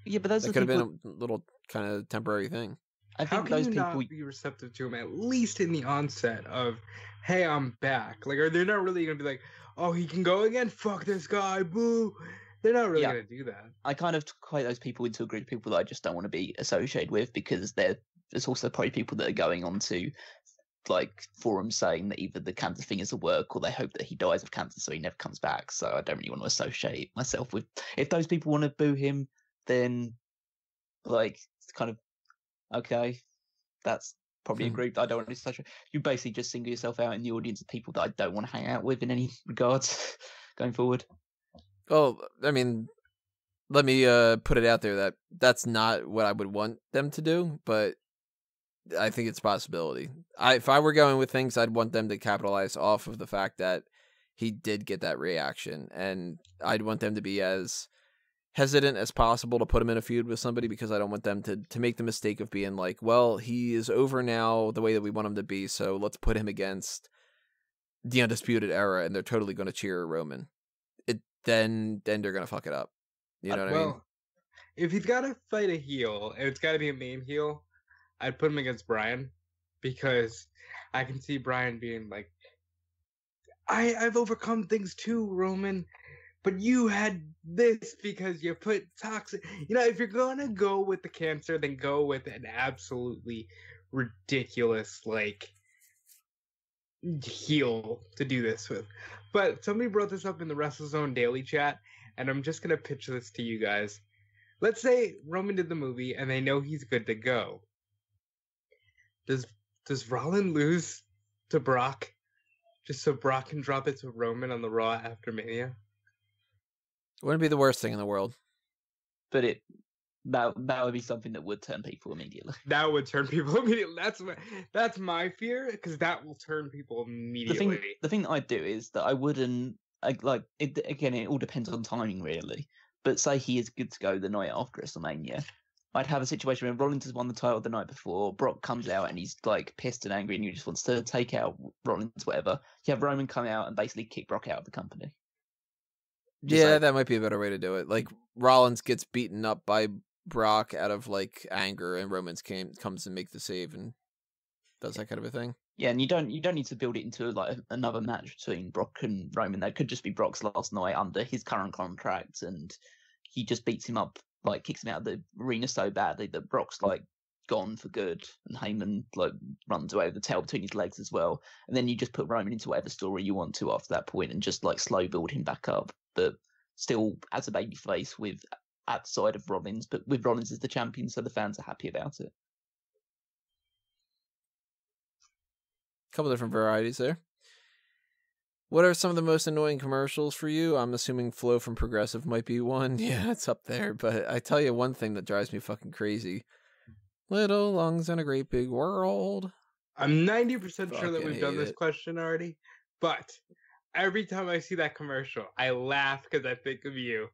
Yeah, but that could have been a little kind of temporary thing. I think how can those you people not be receptive to him at least in the onset of, hey, I'm back? Like, are they not really gonna be like, oh, he can go again? Fuck this guy, boo! They're not really gonna do that. I kind of equate those people into a group of people that I just don't want to be associated with, because there's also probably people that are going on to like forums saying that either the cancer thing is a work or they hope that he dies of cancer so he never comes back. So I don't really want to associate myself with. If those people want to boo him, then like it's kind of okay. That's probably a group that I don't want to associate. You basically just single yourself out in the audience of people that I don't want to hang out with in any regards going forward. Well, I mean, let me put it out there that that's not what I would want them to do, but I think it's a possibility. If I were going with things, I'd want them to capitalize off of the fact that he did get that reaction, and I'd want them to be as hesitant as possible to put him in a feud with somebody, because I don't want them to make the mistake of being like, well, he is over now the way that we want him to be, so let's put him against the Undisputed Era, and they're totally going to cheer Roman. Then they're going to fuck it up. You know what I mean? If he's got to fight a heel, and it's got to be a main heel, I'd put him against Bryan, because I can see Brian being like, I've overcome things too, Roman, but you had this because you put toxic. If you're gonna go with the cancer, then go with an absolutely ridiculous heel to do this with. But somebody brought this up in the WrestleZone Daily chat, and I'm just gonna pitch this to you guys. Let's say Roman did the movie, and they know he's good to go. Does Rollin lose to Brock, just so Brock can drop it to Roman on the Raw after Mania? Wouldn't be the worst thing in the world. But that would be something that would turn people immediately. That would turn people immediately. That's my fear, because that will turn people immediately. The thing that I'd do is that I wouldn't it. Again, it all depends on timing, really. But say he is good to go the night after WrestleMania, I'd have a situation where Rollins has won the title the night before. Brock comes out and he's like pissed and angry, and he just wants to take out Rollins, whatever. You have Roman come out and basically kick Brock out of the company. That might be a better way to do it. Like Rollins gets beaten up by Brock out of like anger, and Roman's comes and make the save and does that kind of a thing. Yeah, and you don't need to build it into like another match between Brock and Roman. That could just be Brock's last night under his current contract, and he just beats him up, like kicks him out of the arena so badly that Brock's like gone for good, and Heyman like runs away with the tail between his legs as well. And then you just put Roman into whatever story you want to after that point, and just like slow build him back up, but still as a babyface with outside of Rollins, but with Rollins as the champion, so the fans are happy about it. Couple different varieties there. What are some of the most annoying commercials for you? I'm assuming Flo from Progressive might be one. Yeah, it's up there. But I tell you one thing that drives me fucking crazy. Little lungs in a great big world. I'm 90% sure that Fucking we've done hate this it. question already, but every time I see that commercial, I laugh because I think of you.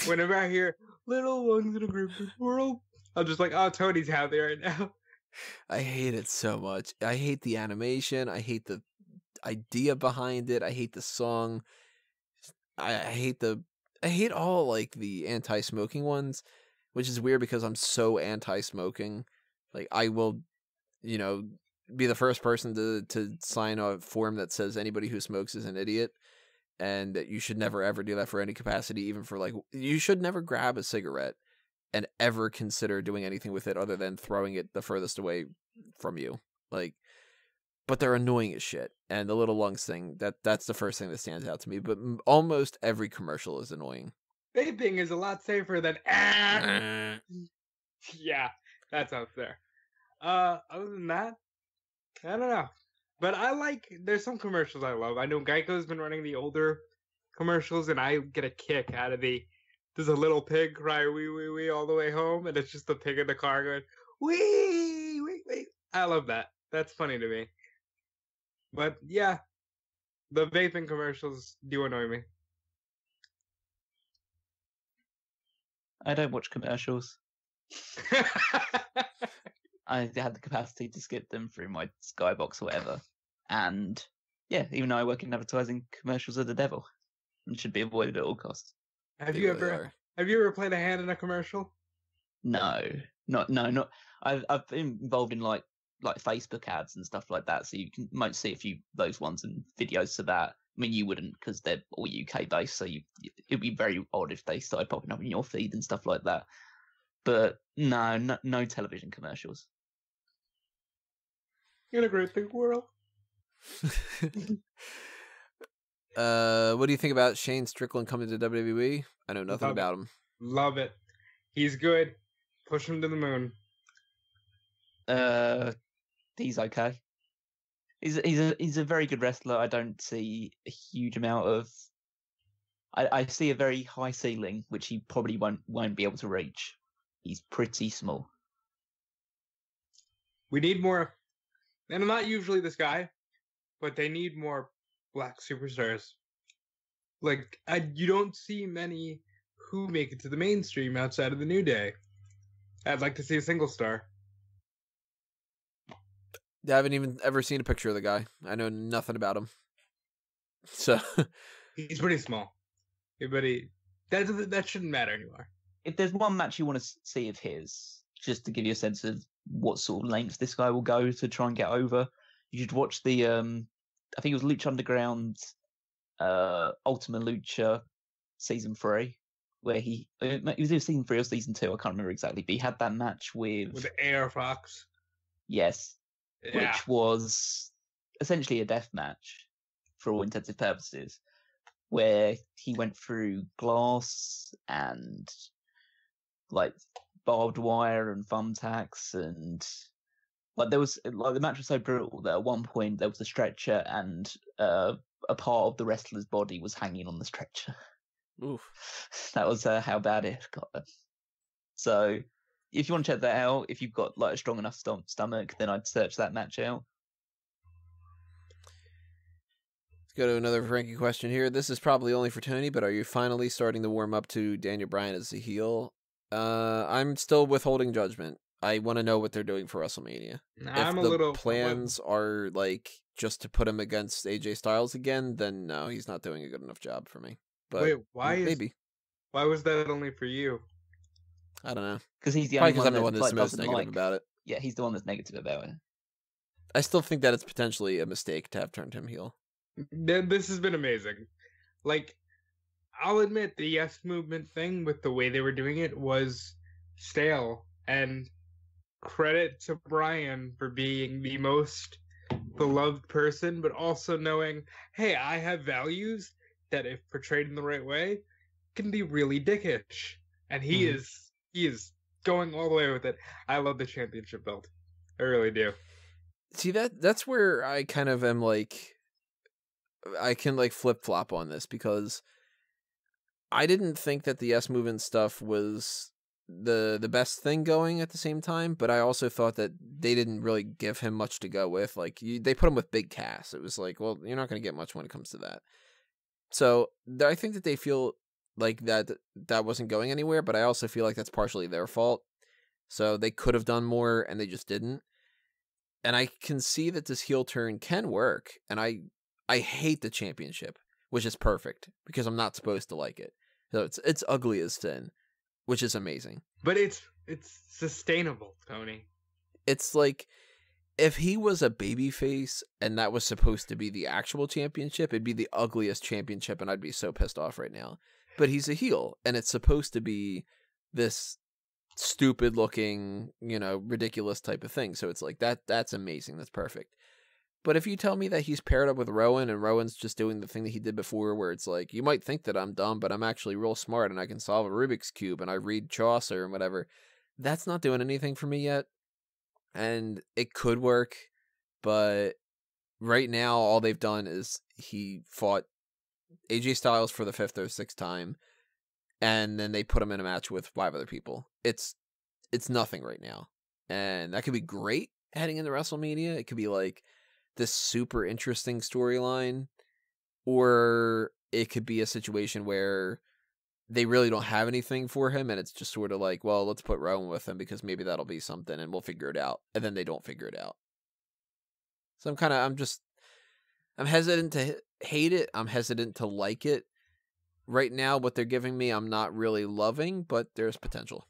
Whenever I hear little lungs in a great big world, I'm just like, oh, Tony's happy right now. I hate it so much. I hate the animation. I hate the idea behind it. I hate the song. I hate all like the anti-smoking ones, which is weird because I'm so anti-smoking. Like I will, be the first person to sign a form that says anybody who smokes is an idiot, and that you should never ever do that for any capacity, even for like you should never grab a cigarette and ever consider doing anything with it other than throwing it the furthest away from you. Like, but they're annoying as shit. And the little lungs thing, that's the first thing that stands out to me. But almost every commercial is annoying. Vaping is a lot safer than Yeah, that's up there. Other than that, I don't know. But there's some commercials I love. I know Geico's been running the older commercials, and I get a kick out of there's a little pig cry wee wee wee all the way home, and it's just the pig in the car going wee wee wee. I love that. That's funny to me. But yeah, the vaping commercials do annoy me. I don't watch commercials. I had the capacity to skip them through my Skybox or whatever. And yeah, even though I work in advertising, commercials are the devil and should be avoided at all costs. Have you ever played a hand in a commercial? No. I've been involved in like Facebook ads and stuff like that, so you might see a few of those ones and videos to that. I mean, you wouldn't because they're all UK based, so it'd be very odd if they started popping up in your feed and stuff like that. But no television commercials. In a great big world. What do you think about Shane Strickland coming to WWE? I know nothing about him. Love it. He's good. Push him to the moon. He's okay. He's a very good wrestler. I don't see a huge amount of. I see a very high ceiling, which he probably won't be able to reach. He's pretty small. We need more, and I'm not usually this guy, but they need more black superstars. Like you don't see many who make it to the mainstream outside of the New Day. I'd like to see a single star. I haven't even ever seen a picture of the guy. I know nothing about him. So he's pretty small. But that shouldn't matter anymore. If there's one match you want to see of his, just to give you a sense of what sort of lengths this guy will go to try and get over. You should watch the I think it was Lucha Underground Ultima Lucha season 3, where it was either season 3 or season 2, I can't remember exactly, but he had that match with Air Fox. Yes, Yeah. which was essentially a death match for all intensive purposes, where he went through glass and like barbed wire and thumbtacks, and like there was like the match was so brutal that at one point there was a stretcher and a part of the wrestler's body was hanging on the stretcher. Oof. That was how bad it got. So if you want to check that out, if you've got like a strong enough stomach, then I'd search that match out. Let's go to another Frankie question here. This is probably only for Tony, but are you finally starting to warm up to Daniel Bryan as a heel? I'm still withholding judgment. I want to know what they're doing for WrestleMania. I'm if a the little plans are like just to put him against AJ Styles again, then no, he's not doing a good enough job for me. But Wait, why was that only for you? I don't know. Because he's the Probably only because one I'm the that one that's like, most doesn't negative like. about it. Yeah, he's the one that's negative about it. I still think that it's potentially a mistake to have turned him heel. This has been amazing. Like, I'll admit the Yes Movement thing with the way they were doing it was stale, and credit to Brian for being the most beloved person, but also knowing, hey, I have values that, if portrayed in the right way, can be really dickish, and he is going all the way with it. I love the championship belt, I really do. See, that's where I kind of am like, I can like flip flop on this, because I didn't think that the Yes Movement stuff was the best thing going at the same time, but I also thought that they didn't really give him much to go with. Like they put him with Big Cass. It was like, well, you're not going to get much when it comes to that. So I think that they feel like that wasn't going anywhere, but I also feel like that's partially their fault. So they could have done more and they just didn't. And I can see that this heel turn can work, and I hate the championship, which is perfect because I'm not supposed to like it. So it's ugly as sin, which is amazing. But it's sustainable, Tony. It's like if he was a babyface and that was supposed to be the actual championship, it'd be the ugliest championship, and I'd be so pissed off right now. But he's a heel, and it's supposed to be this stupid looking, ridiculous type of thing. So it's like that's amazing. That's perfect. But if you tell me that he's paired up with Rowan and Rowan's just doing the thing that he did before, where it's like, you might think that I'm dumb, but I'm actually real smart and I can solve a Rubik's Cube and I read Chaucer and whatever, that's not doing anything for me yet. And it could work, but right now all they've done is he fought AJ Styles for the 5th or 6th time, and then they put him in a match with 5 other people. It's nothing right now. And that could be great heading into WrestleMania. It could be like this super interesting storyline, or it could be a situation where they really don't have anything for him and it's just sort of like, well, let's put Rowan with him because maybe that'll be something and we'll figure it out. And then they don't figure it out. So I'm hesitant to hate it. I'm hesitant to like it. Right now, what they're giving me, I'm not really loving, but there's potential.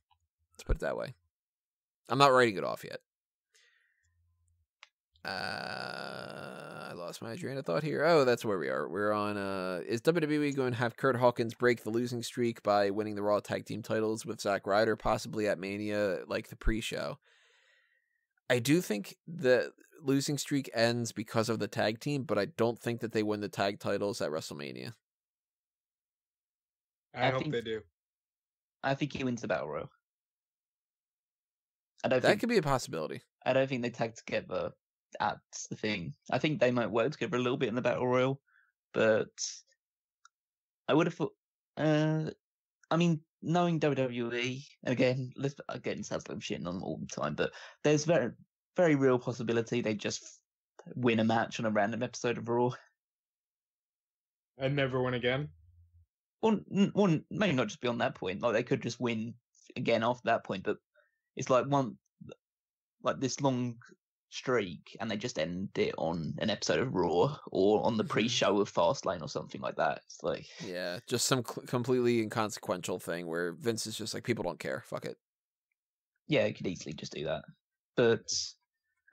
Let's put it that way. I'm not writing it off yet. I lost my train of thought here. Oh, that's where we are. We're on, is WWE going to have Kurt Hawkins break the losing streak by winning the Raw Tag Team titles with Zack Ryder, possibly at Mania, like the pre-show? I do think the losing streak ends because of the tag team, but I don't think that they win the tag titles at WrestleMania. I hope they do. I think he wins the Battle Royal. That could be a possibility. I don't think they tag together. That's the thing. I think they might work together a little bit in the Battle Royal, but I would have thought. I mean, knowing WWE, and again, sounds like I'm shitting on them all the time, but there's very, very real possibility they just win a match on a random episode of Raw and never win again. Well, maybe not just beyond that point. Like they could just win again after that point, but it's like this long streak, and they just end it on an episode of Raw or on the pre-show of Fastlane or something like that. It's like, yeah, just some completely inconsequential thing where Vince is just like, people don't care, fuck it. Yeah, it could easily just do that. But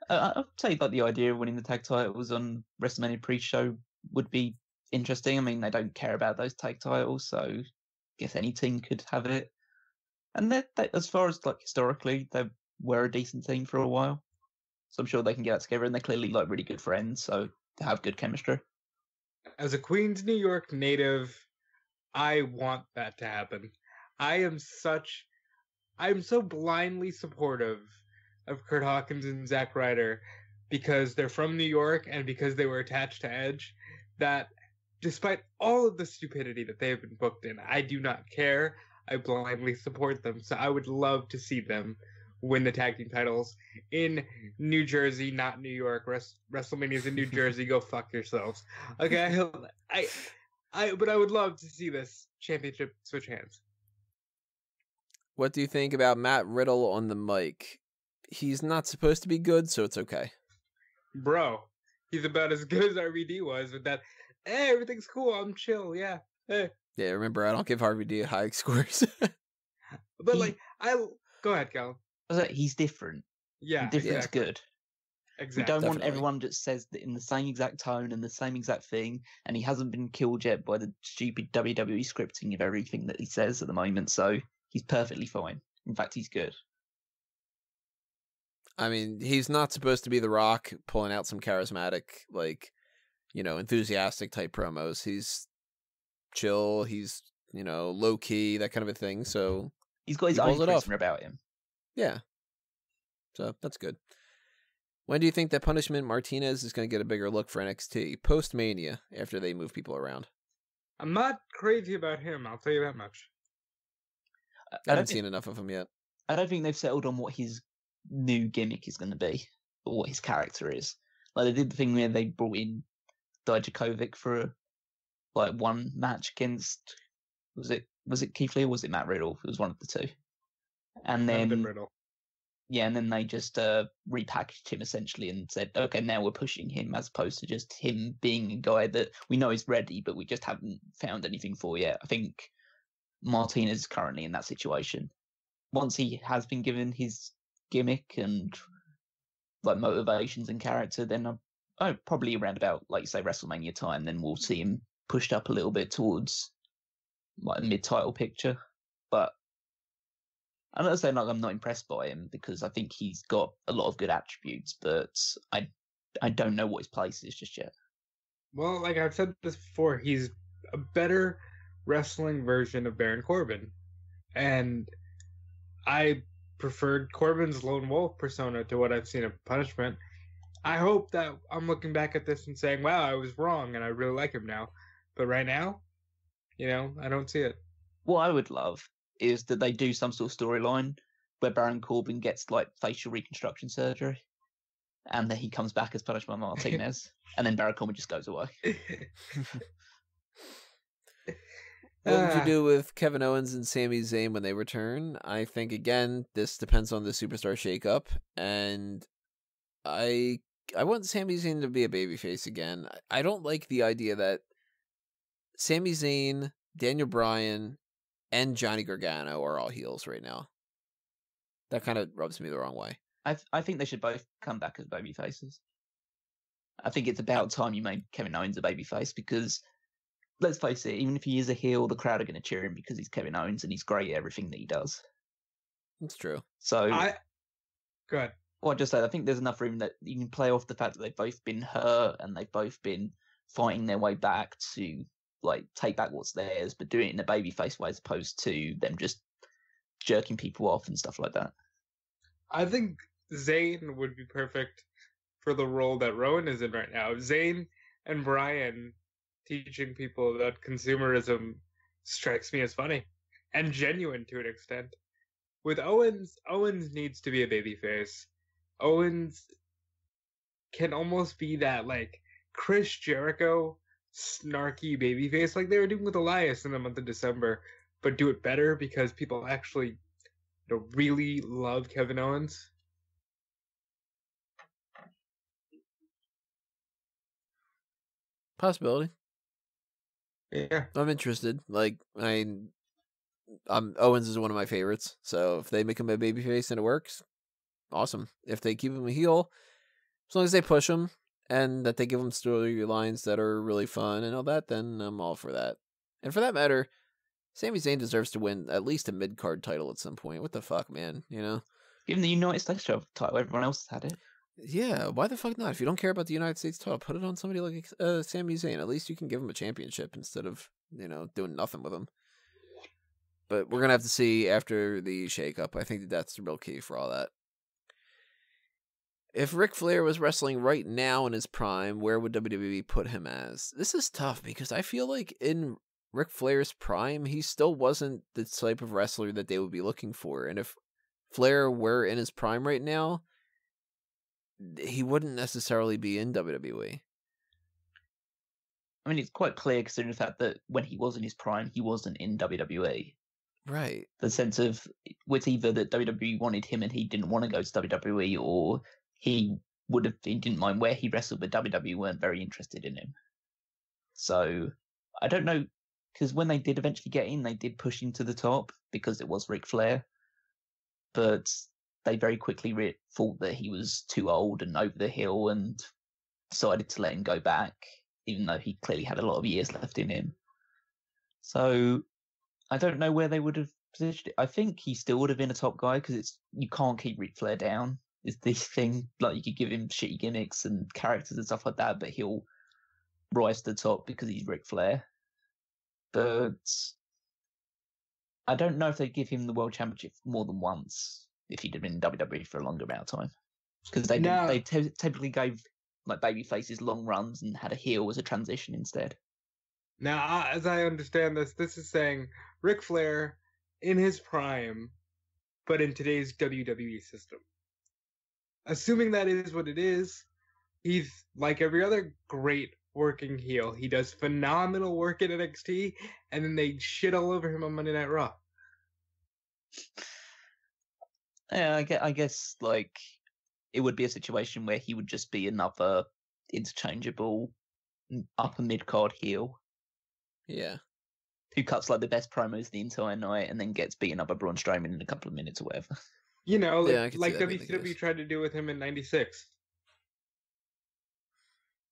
I'd say like the idea of winning the tag titles on WrestleMania pre-show would be interesting. I mean, they don't care about those tag titles, so I guess any team could have it. And they, as far as like historically, they were a decent team for a while, so I'm sure they can get that together. And they're clearly like really good friends, so they have good chemistry. As a Queens, New York native, I want that to happen. I'm so blindly supportive of Kurt Hawkins and Zack Ryder because they're from New York and because they were attached to Edge, that despite all of the stupidity that they have been booked in, I do not care. I blindly support them. So I would love to see them win the tag team titles in New Jersey, not New York. WrestleMania's in New Jersey. Go fuck yourselves. Okay, but I would love to see this championship switch hands. What do you think about Matt Riddle on the mic? He's not supposed to be good, so it's okay. Bro, he's about as good as RVD was with that. Hey, everything's cool. I'm chill. Yeah. Hey. Yeah, remember, I don't give RVD high scores. But go ahead, Cal. He's different. Yeah, Different's good. Exactly. We don't want Definitely. everyone that says that in the same exact tone and the same exact thing, and he hasn't been killed yet by the stupid WWE scripting of everything that he says at the moment, so he's perfectly fine. In fact, he's good. I mean, he's not supposed to be The Rock pulling out some charismatic, enthusiastic type promos. He's chill, he's, low key, that kind of a thing, so He's got his he own pulls it off. charisma about him. Yeah. So that's good. When do you think that Punishment Martinez is going to get a bigger look for NXT? Post-Mania, after they move people around. I'm not crazy about him, I'll tell you that much. I haven't seen enough of him yet. I don't think they've settled on what his new gimmick is going to be, or what his character is. Like, they did the thing where they brought in Dijakovic for one match against, was it Keith Lee or was it Matt Riddle? It was one of the two. And then Riddle. Yeah, and then they just repackaged him essentially and said, okay, now we're pushing him, as opposed to just him being a guy that we know is ready, but we just haven't found anything for yet. I think Martinez is currently in that situation. Once he has been given his gimmick and motivations and character, then probably around about, like you say, WrestleMania time, then we'll see him pushed up a little bit towards a mid-title picture. But I'm not saying I'm not impressed by him, because I think he's got a lot of good attributes, but I don't know what his place is just yet. Well, like I've said this before, he's a better wrestling version of Baron Corbin. And I preferred Corbin's lone wolf persona to what I've seen of Punishment. I hope that I'm looking back at this and saying, wow, I was wrong and I really like him now. But right now, I don't see it. What I would love is that they do some sort of storyline where Baron Corbin gets facial reconstruction surgery, and then he comes back as Punishment Martinez, and then Baron Corbin just goes away. What would you do with Kevin Owens and Sami Zayn when they return? I think, again, this depends on the superstar shakeup, and I want Sami Zayn to be a babyface again. I don't like the idea that Sami Zayn, Daniel Bryan, and Johnny Gargano are all heels right now. That kind of rubs me the wrong way. I think they should both come back as baby faces. I think it's about time you made Kevin Owens a babyface, because let's face it, even if he is a heel, the crowd are going to cheer him because he's Kevin Owens and he's great at everything that he does. That's true. So, go ahead. Well, I just said, I think there's enough room that you can play off the fact that they've both been hurt and they've both been fighting their way back to take back what's theirs, but doing it in a babyface way as opposed to them just jerking people off and stuff like that. I think Zayn would be perfect for the role that Rowan is in right now. Zayn and Bryan teaching people that consumerism strikes me as funny and genuine to an extent. With Owens needs to be a babyface. Owens can almost be that Chris Jericho snarky babyface like they were doing with Elias in the month of December, but do it better because people actually really love Kevin Owens. Possibility. Yeah. I'm interested. Owens is one of my favorites, so if they make him a babyface and it works, awesome. If they keep him a heel, as long as they push him and that they give him storylines that are really fun and all that, then I'm all for that. And for that matter, Sami Zayn deserves to win at least a mid-card title at some point. What the fuck, man? You know? Give him the United States title. Everyone else has had it. Yeah, why the fuck not? If you don't care about the United States title, put it on somebody like Sami Zayn. At least you can give him a championship instead of, doing nothing with him. But we're going to have to see after the shakeup. I think that's the real key for all that. If Ric Flair was wrestling right now in his prime, where would WWE put him as? This is tough because I feel like in Ric Flair's prime, he still wasn't the type of wrestler that they would be looking for. And if Flair were in his prime right now, he wouldn't necessarily be in WWE. I mean, it's quite clear considering the fact that when he was in his prime, he wasn't in WWE. Right. The sense of, with either that WWE wanted him and he didn't want to go to WWE, or he didn't mind where he wrestled, but WWE weren't very interested in him. So, I don't know, because when they did eventually get in, they did push him to the top because it was Ric Flair. But they very quickly thought that he was too old and over the hill and decided to let him go back, even though he clearly had a lot of years left in him. So I don't know where they would have positioned it. I think he still would have been a top guy because you can't keep Ric Flair down. Is this thing, like, you could give him shitty gimmicks and characters and stuff like that, but he'll rise to the top because he's Ric Flair. But I don't know if they'd give him the World Championship more than once if he'd have been in WWE for a longer amount of time. Because they typically gave like baby faces long runs and had a heel as a transition instead. Now, as I understand this is saying Ric Flair in his prime, but in today's WWE system. Assuming that is what it is, he's like every other great working heel. He does phenomenal work at NXT, and then they shit all over him on Monday Night Raw. Yeah, I guess like it would be a situation where he would just be another interchangeable upper mid-card heel. Yeah. Who cuts like the best promos the entire night and then gets beaten up by Braun Strowman in a couple of minutes or whatever. You know, Yeah, like WCW tried to do with him in '96.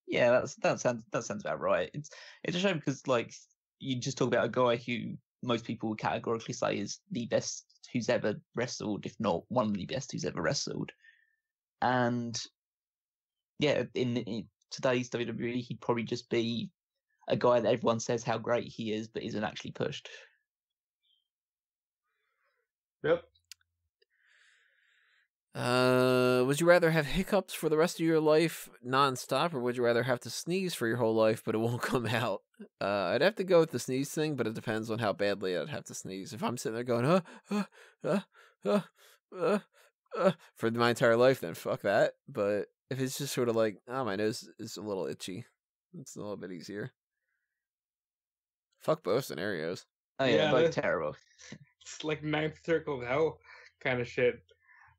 Yeah, that sounds about right. It's a shame because like you just talk about a guy who most people would categorically say is the best who's ever wrestled, if not one of the best who's ever wrestled. And yeah, in today's WWE, he'd probably just be a guy that everyone says how great he is, but isn't actually pushed. Yep. Would you rather have hiccups for the rest of your life nonstop, or would you rather have to sneeze for your whole life, but it won't come out? I'd have to go with the sneeze thing, but it depends on how badly I'd have to sneeze. If I'm sitting there going, for my entire life, then fuck that. But if it's just sort of like, oh, my nose is a little itchy, it's a little bit easier. Fuck both scenarios. Oh yeah, both terrible. It's like ninth circle of hell kind of shit.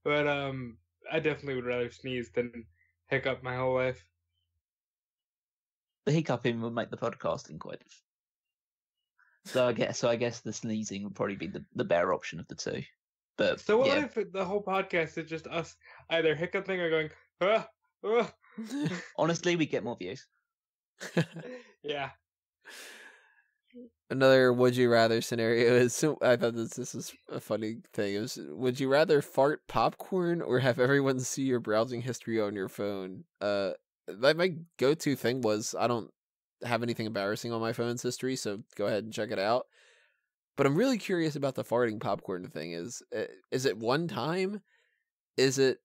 But I definitely would rather sneeze than hiccup my whole life. The hiccuping would make the podcasting quite. So I guess the sneezing would probably be the better option of the two. But so what if the whole podcast is just us either hiccuping or going, ah, ah. Honestly, we get more views. Yeah. Another would you rather scenario is, so I thought this is a funny thing. It was, would you rather fart popcorn or have everyone see your browsing history on your phone? My go-to thing was, I don't have anything embarrassing on my phone's history, so go ahead and check it out. But I'm really curious about the farting popcorn thing. Is it one time? Is it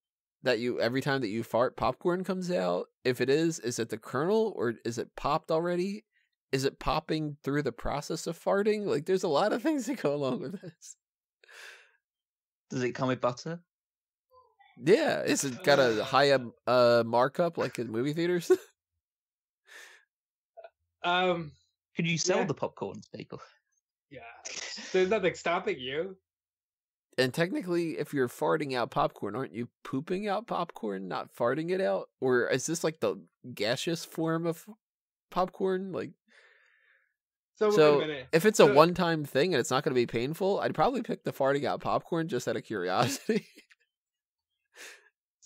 that every time that you fart, popcorn comes out? If it is it the kernel, or is it popped already? Is it popping through the process of farting? Like, there's a lot of things that go along with this. Does it come with butter? Yeah, is it got a high markup like in movie theaters? Could you sell the popcorn to people? Yeah, there's nothing stopping you. And technically, if you're farting out popcorn, aren't you pooping out popcorn, not farting it out? Or is this like the gaseous form of popcorn? Like, so wait a minute. If it's a one-time thing and it's not going to be painful, I'd probably pick the farting out popcorn just out of curiosity.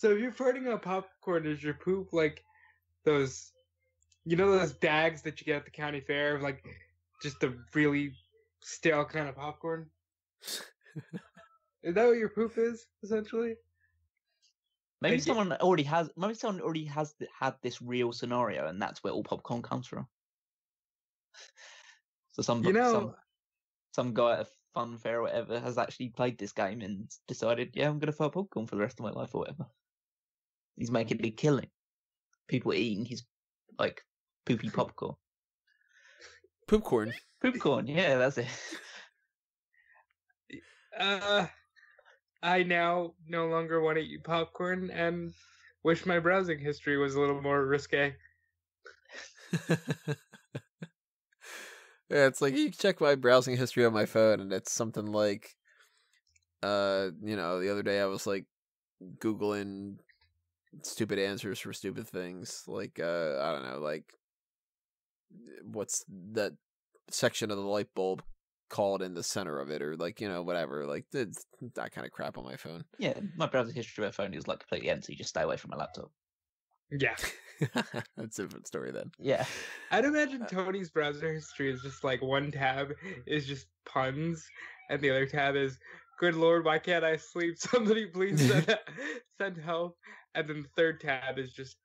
So if you're farting out popcorn, is your poop like those, those bags that you get at the county fair of like just the really stale kind of popcorn? Is that what your poop is essentially? Maybe Like, someone already has. Maybe someone already has had this real scenario, and that's where all popcorn comes from. So some guy at a fun fair or whatever has actually played this game and decided, yeah, I'm gonna fart popcorn for the rest of my life or whatever. He's making a big killing. People eating his like poopy popcorn. Poopcorn. Poopcorn, yeah, that's it. I now no longer want to eat popcorn and wish my browsing history was a little more risque. Yeah, it's like you check my browsing history on my phone, and it's something like, the other day I was like Googling stupid answers for stupid things. Like, I don't know, like, what's that section of the light bulb called in the center of it, or like, whatever. Like, that kind of crap on my phone. Yeah, my browser history of my phone is like completely empty. Just stay away from my laptop. Yeah. That's a different story then. Yeah. I'd imagine Tony's browser history is just like one tab is just puns, and the other tab is, good lord, why can't I sleep? Somebody please send help. And then the third tab is just,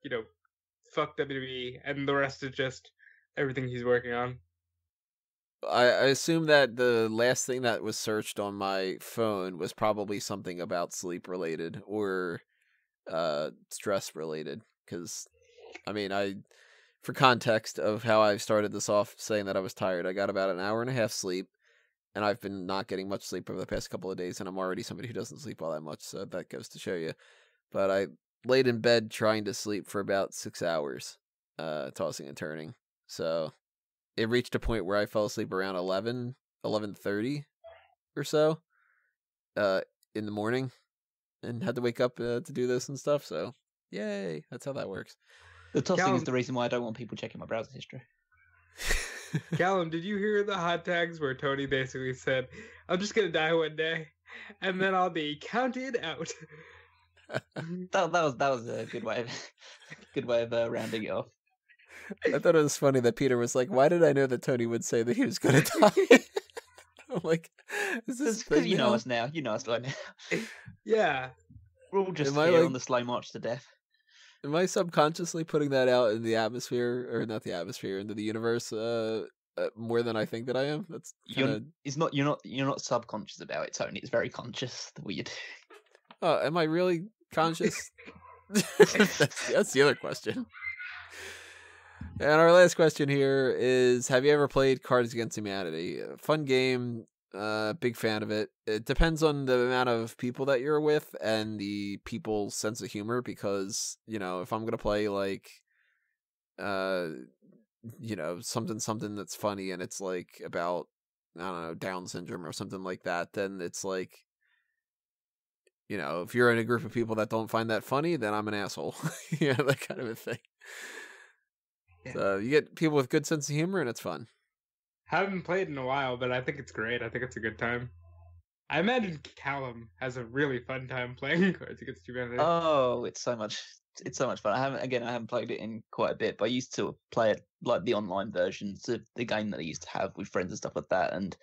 fuck WWE, and the rest is just everything he's working on. I assume that the last thing that was searched on my phone was probably something about sleep related or stress related. Because, for context of how I started this off saying that I was tired, I got about an hour and a half sleep, and I've been not getting much sleep over the past couple of days, and I'm already somebody who doesn't sleep all that much, so that goes to show you. But I laid in bed trying to sleep for about 6 hours, tossing and turning. So it reached a point where I fell asleep around 11:30 or so in the morning, and had to wake up to do this and stuff, so yay, that's how that works. The tossing is the reason why I don't want people checking my browser history. Callum, did you hear the hot tags where Tony basically said, I'm just going to die one day, and then I'll be counted out? that was a good way of rounding it off. I thought it was funny that Peter was like, why did I know that Tony would say that he was going to die? I'm like, is this because you know us now. You know us right now. Yeah. We're all just here on the slow march to death. Am I subconsciously putting that out in the atmosphere, or not the atmosphere, into the universe, more than I think that I am? That's kinda... You're not subconscious about it, Tony. It's very conscious the way you do. Oh, am I really conscious? that's the other question. And our last question here is: have you ever played Cards Against Humanity? Fun game. Big fan of it. It depends on the amount of people that you're with and the people's sense of humor, because, if I'm gonna play like something that's funny and it's like about, I don't know, Down syndrome or something like that, then it's like, if you're in a group of people that don't find that funny, then I'm an asshole. That kind of a thing. Yeah. So you get people with good sense of humor and it's fun. Haven't played in a while, but I think it's great. I think it's a good time. I imagine Callum has a really fun time playing Cards Against Humanity. Oh, it's so much fun. I haven't played it in quite a bit, but I used to play it like the online versions of the game that I used to have with friends and stuff like that. And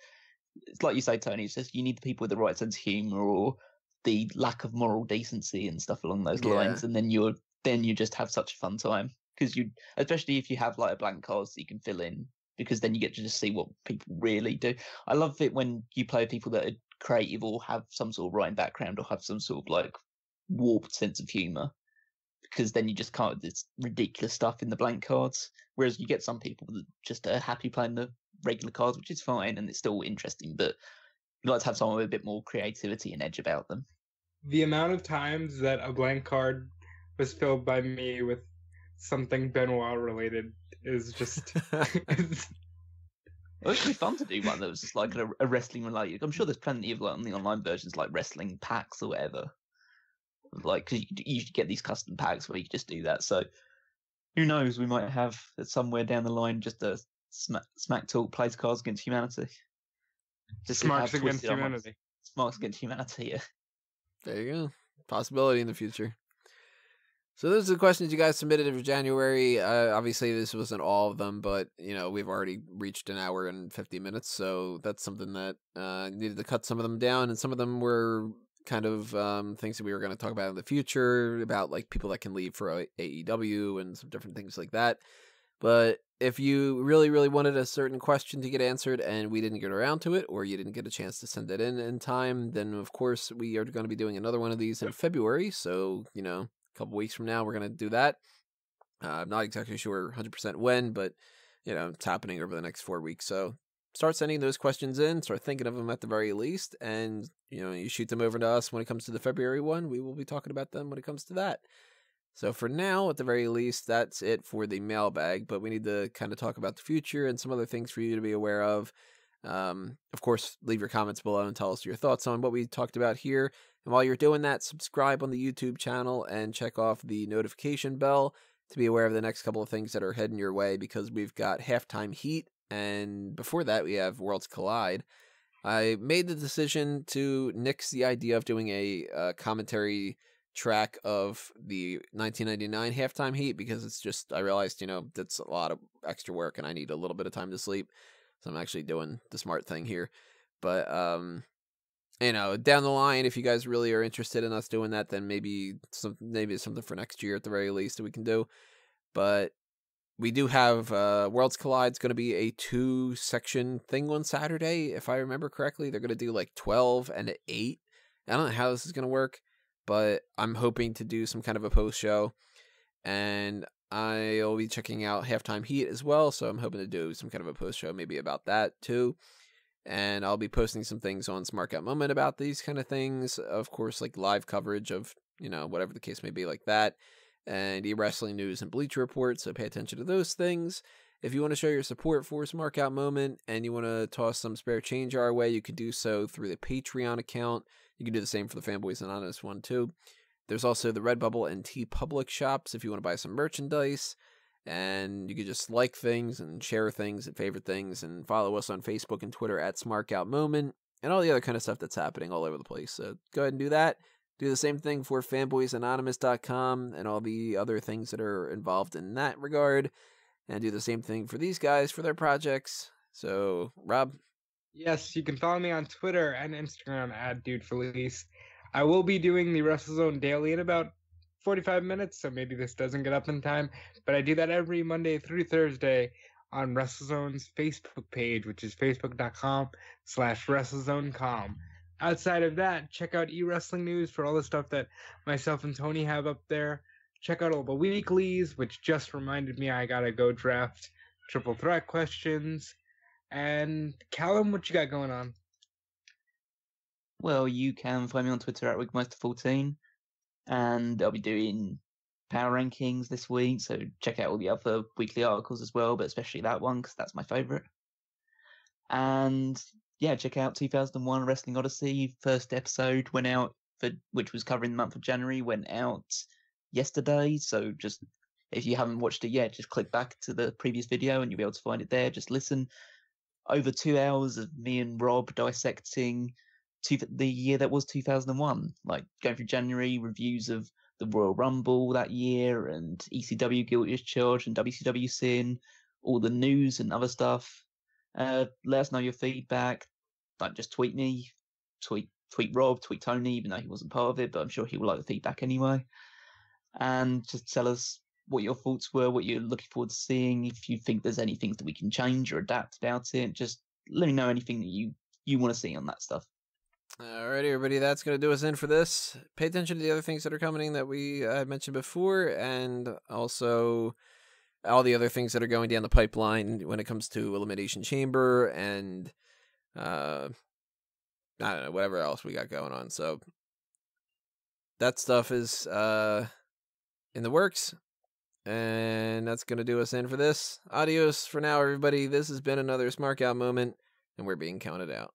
it's like you say, Tony, it's just you need the people with the right sense of humor or the lack of moral decency and stuff along those lines, and then you just have such a fun time, because especially if you have like a blank card that you can fill in, because then you get to just see what people really do. I love it when you play people that are creative or have some sort of writing background or have some sort of like warped sense of humor, because then you just can't this ridiculous stuff in the blank cards. Whereas you get some people that just are happy playing the regular cards, which is fine and it's still interesting, but you like to have someone with a bit more creativity and edge about them. The amount of times that a blank card was filled by me with something Benoit related is just Well, it could be fun to do one that was just like a wrestling related. I'm sure there's plenty of like on the online versions like wrestling packs or whatever. Like, because you usually get these custom packs where you just do that. So who knows? We might have somewhere down the line just a Smack Talk plays Cards Against Humanity. Just Smarks Against Humanity. Smarks Against Humanity. Yeah. There you go. Possibility in the future. So those are the questions you guys submitted for January. Obviously, this wasn't all of them, but we've already reached an hour and 50 minutes, so that's something that needed to cut some of them down, and some of them were kind of things that we were going to talk about in the future, about like people that can leave for AEW and some different things like that. But if you really, really wanted a certain question to get answered and we didn't get around to it, or you didn't get a chance to send it in time, then of course we are going to be doing another one of these in February. So, a couple weeks from now, we're going to do that. I'm not exactly sure 100% when, but, it's happening over the next 4 weeks. So start sending those questions in, start thinking of them at the very least, and, you shoot them over to us when it comes to the February one. We will be talking about them when it comes to that. So for now, at the very least, that's it for the mailbag, but we need to kind of talk about the future and some other things for you to be aware of. Of course, leave your comments below and tell us your thoughts on what we talked about here. And while you're doing that, subscribe on the YouTube channel and check off the notification bell to be aware of the next couple of things that are heading your way, because we've got Halftime Heat, and before that we have Worlds Collide. I made the decision to nix the idea of doing a commentary track of the 1999 Halftime Heat, because it's just, I realized, that's a lot of extra work and I need a little bit of time to sleep. So I'm actually doing the smart thing here. But, down the line, if you guys really are interested in us doing that, then maybe it's something for next year at the very least that we can do. But we do have Worlds Collide's going to be a 2-section thing on Saturday, if I remember correctly. They're going to do like 12 and 8. I don't know how this is going to work, but I'm hoping to do some kind of a post show, and I'll be checking out Halftime Heat as well, so I'm hoping to do some kind of a post show maybe about that too. And I'll be posting some things on Smark Out Moment about these kind of things, of course, like live coverage of, whatever the case may be, like that, and e-wrestling news and Bleacher Report, so pay attention to those things. If you want to show your support for Smark Out Moment and you want to toss some spare change our way, you could do so through the Patreon account. You can do the same for the Fanboys Anonymous one too. There's also the Redbubble and TeePublic shops if you want to buy some merchandise. And you can just like things and share things and favorite things and follow us on Facebook and Twitter at Smark Out Moment and all the other kind of stuff that's happening all over the place. So go ahead and do that. Do the same thing for fanboysanonymous.com and all the other things that are involved in that regard. And do the same thing for these guys for their projects. So, Rob? Yes, you can follow me on Twitter and Instagram at DudeFelice. I will be doing the WrestleZone Daily in about 45 minutes, so maybe this doesn't get up in time, but I do that every Monday through Thursday on WrestleZone's Facebook page, which is facebook.com/WrestleZoneCom. Outside of that, check out eWrestling News for all the stuff that myself and Tony have up there. Check out all the weeklies, which just reminded me I gotta go draft Triple Threat questions. And Callum, what you got going on? Well, you can find me on Twitter at Wigmeister14, and I'll be doing power rankings this week, so check out all the other weekly articles as well, but especially that one because that's my favourite. And yeah, check out 2001 Wrestling Odyssey. First episode went out, which was covering the month of January, went out yesterday. So just if you haven't watched it yet, just click back to the previous video and you'll be able to find it there. Just listen. Over 2 hours of me and Rob dissecting the year that was 2001, like going through January, reviews of the Royal Rumble that year and ECW Guilty as Charged and WCW Sin, all the news and other stuff. Let us know your feedback. Like, just tweet me, tweet Rob, tweet Tony, even though he wasn't part of it, but I'm sure he will like the feedback anyway. And just tell us what your thoughts were, what you're looking forward to seeing. If you think there's anything that we can change or adapt about it, just let me know anything that you want to see on that stuff. Alrighty, everybody, that's going to do us in for this. Pay attention to the other things that are coming that we mentioned before, and also all the other things that are going down the pipeline when it comes to Elimination Chamber and I don't know, whatever else we got going on. So that stuff is in the works, and that's going to do us in for this. Adios for now, everybody. This has been another Smark Out Moment, and we're being counted out.